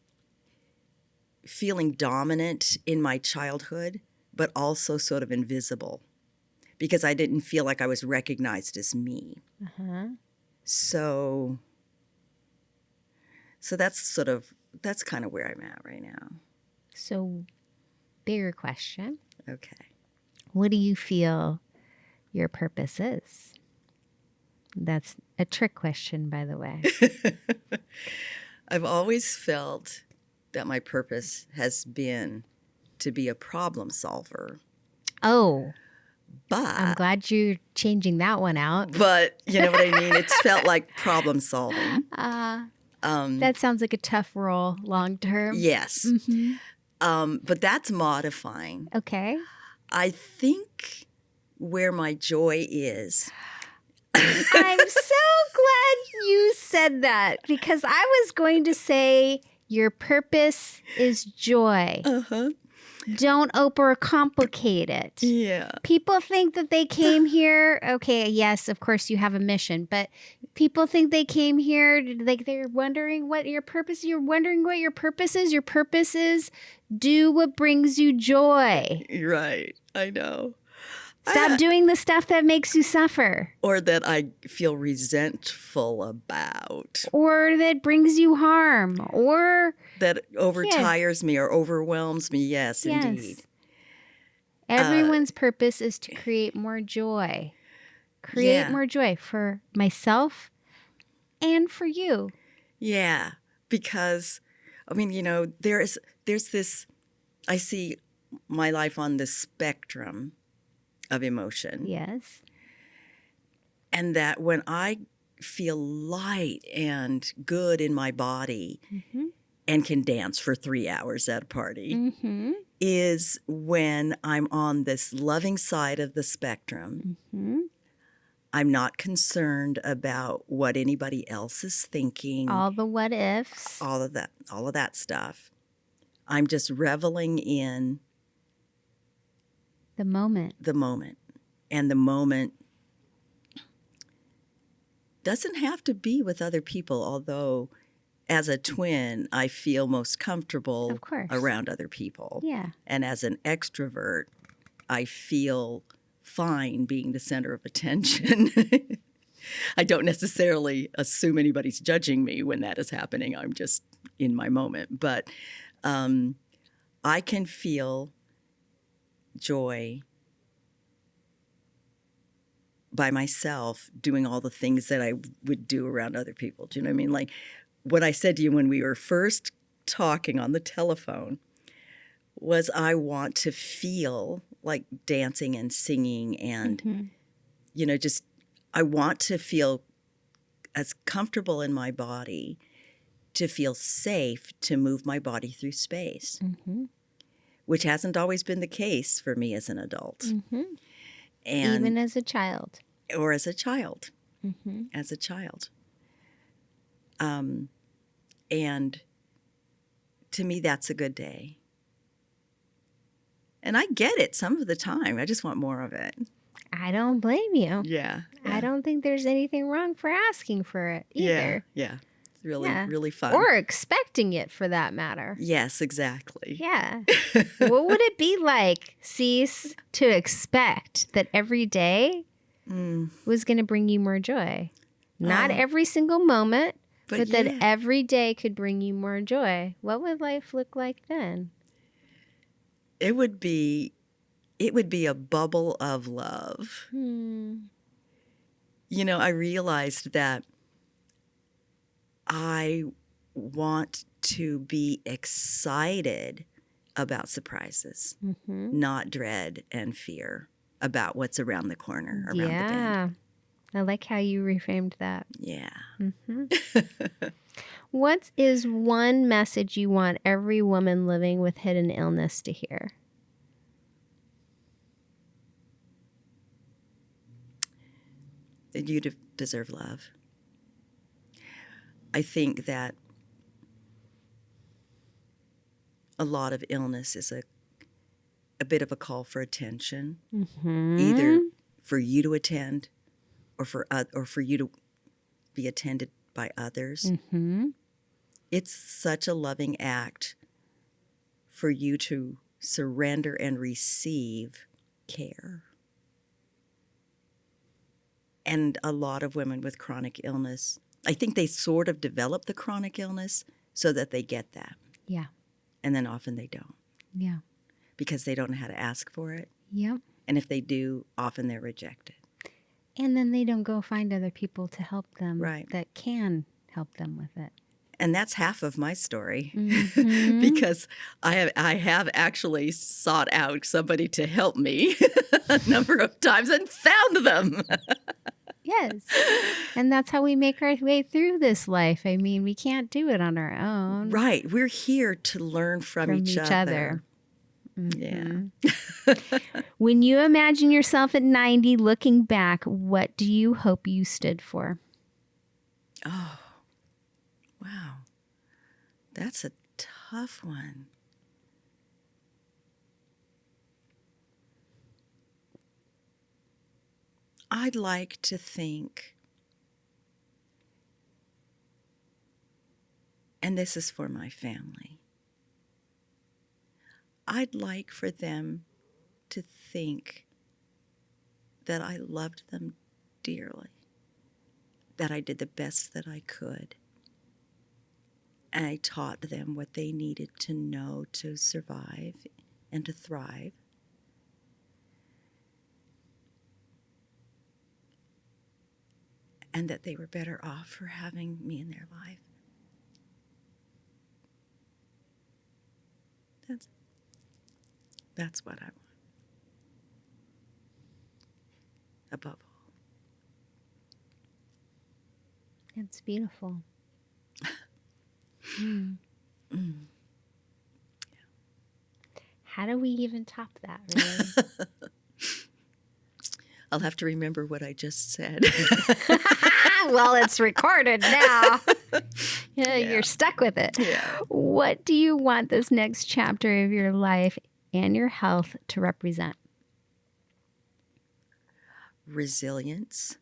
feeling dominant in my childhood, but also sort of invisible because I didn't feel like I was recognized as me. So that's kind of where I'm at right now. So, bigger question. Okay. What do you feel your purpose is? That's a trick question, by the way. I've always felt that my purpose has been to be a problem solver. Oh, But I'm glad you're changing that one out. But you know what I mean? It's felt like problem solving. That sounds like a tough role long term. Yes. Mm-hmm. But that's modifying. Okay. I think where my joy is. I'm so glad you said that, because I was going to say your purpose is joy. Uh-huh. Don't overcomplicate it. Yeah. People think that they came here. Okay, yes, of course you have a mission, but people think they came here like they're wondering what your purpose. You're wondering what your purpose is. Your purpose is do what brings you joy. Right. I know. Stop doing the stuff that makes you suffer. Or that I feel resentful about. Or that brings you harm. Or That overtires me or overwhelms me. Yes, indeed. Everyone's purpose is to create more joy. Create more joy for myself and for you. Yeah. Because, I mean, you know, there's this, I see my life on this spectrum of emotion. Yes. And that when I feel light and good in my body and can dance for 3 hours at a party is when I'm on this loving side of the spectrum. I'm not concerned about what anybody else is thinking. All the what ifs. All of that stuff. I'm just reveling in the moment. And the moment doesn't have to be with other people, although as a twin, I feel most comfortable around other people. Yeah. And as an extrovert, I feel fine being the center of attention. I don't necessarily assume anybody's judging me when that is happening. I'm just in my moment. But I can feel joy by myself doing all the things that I would do around other people. Do you know what I mean? Like what I said to you when we were first talking on the telephone was I want to feel like dancing and singing and, you know, just I want to feel as comfortable in my body to feel safe to move my body through space. Which hasn't always been the case for me as an adult. And even as a child. Or as a child. As a child. And to me, that's a good day. And I get it some of the time. I just want more of it. I don't blame you. Yeah. I don't think there's anything wrong for asking for it either. Yeah. It's really fun. Or expecting it, for that matter. Yes, exactly. Yeah. What would it be like, Cece, to expect that every day was going to bring you more joy? Not every single moment, but that every day could bring you more joy. What would life look like then? It would be a bubble of love. You know, I realized that I want to be excited about surprises, not dread and fear about what's around the corner, around the bend. I like how you reframed that. Yeah. What is one message you want every woman living with hidden illness to hear? That you deserve love. I think that a lot of illness is a bit of a call for attention, either for you to attend or for you to be attended by others. It's such a loving act for you to surrender and receive care. And a lot of women with chronic illness, I think they sort of develop the chronic illness so that they get that. Yeah. And then often they don't. Yeah. Because they don't know how to ask for it. Yep. And if they do, often they're rejected. And then they don't go find other people to help them Right. that can help them with it. And that's half of my story Mhm. because I have actually sought out somebody to help me a number of times and found them. Yes. And that's how we make our way through this life. I mean, we can't do it on our own. Right. We're here to learn from each other. Mhm. Yeah. When you imagine yourself at 90 looking back, what do you hope you stood for? Oh, wow. That's a tough one. I'd like to think, and this is for my family, I'd like for them to think that I loved them dearly, that I did the best that I could, and I taught them what they needed to know to survive and to thrive. And that they were better off for having me in their life. That's what I want. Above all. It's beautiful. Mm. Mm. How do we even top that, really? I'll have to remember what I just said. Well, it's recorded now. Yeah, you're stuck with it. Yeah. What do you want this next chapter of your life and your health to represent? Resilience.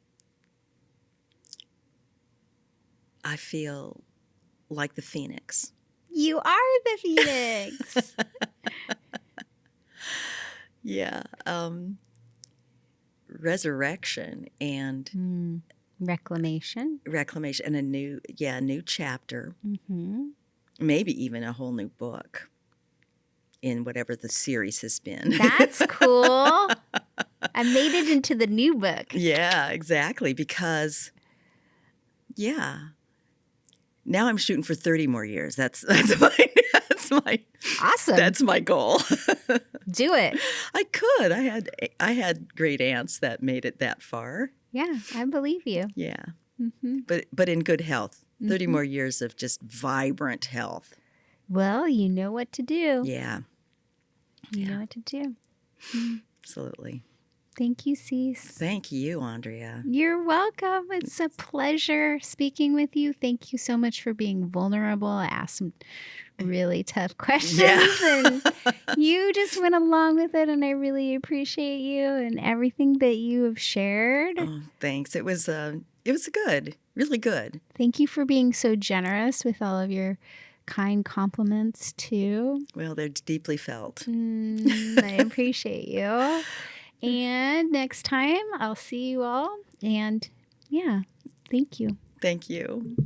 I feel like the phoenix. You are the phoenix. Yeah. Resurrection and Reclamation. reclamation and a new chapter. Mm-hmm. Maybe even a whole new book in whatever the series has been. That's cool. I made it into the new book. Yeah, exactly. Because, now I'm shooting for 30 more years. That's my Awesome. That's my goal. Do it. I could. I had great aunts that made it that far. Yeah, I believe you. Yeah, Mm-hmm. but in good health. 30 more years of just vibrant health. Well, you know what to do. Yeah, You know what to do. absolutely. Thank you, Cece. Thank you, Andrea. You're welcome. It's a pleasure speaking with you. Thank you so much for being vulnerable. I asked some really tough questions and you just went along with it, and I really appreciate you and everything that you have shared. Oh, thanks. It was good, really good. Thank you for being so generous with all of your kind compliments too. Well, they're deeply felt. I appreciate you. And next time I'll see you all. And yeah, thank you. Thank you.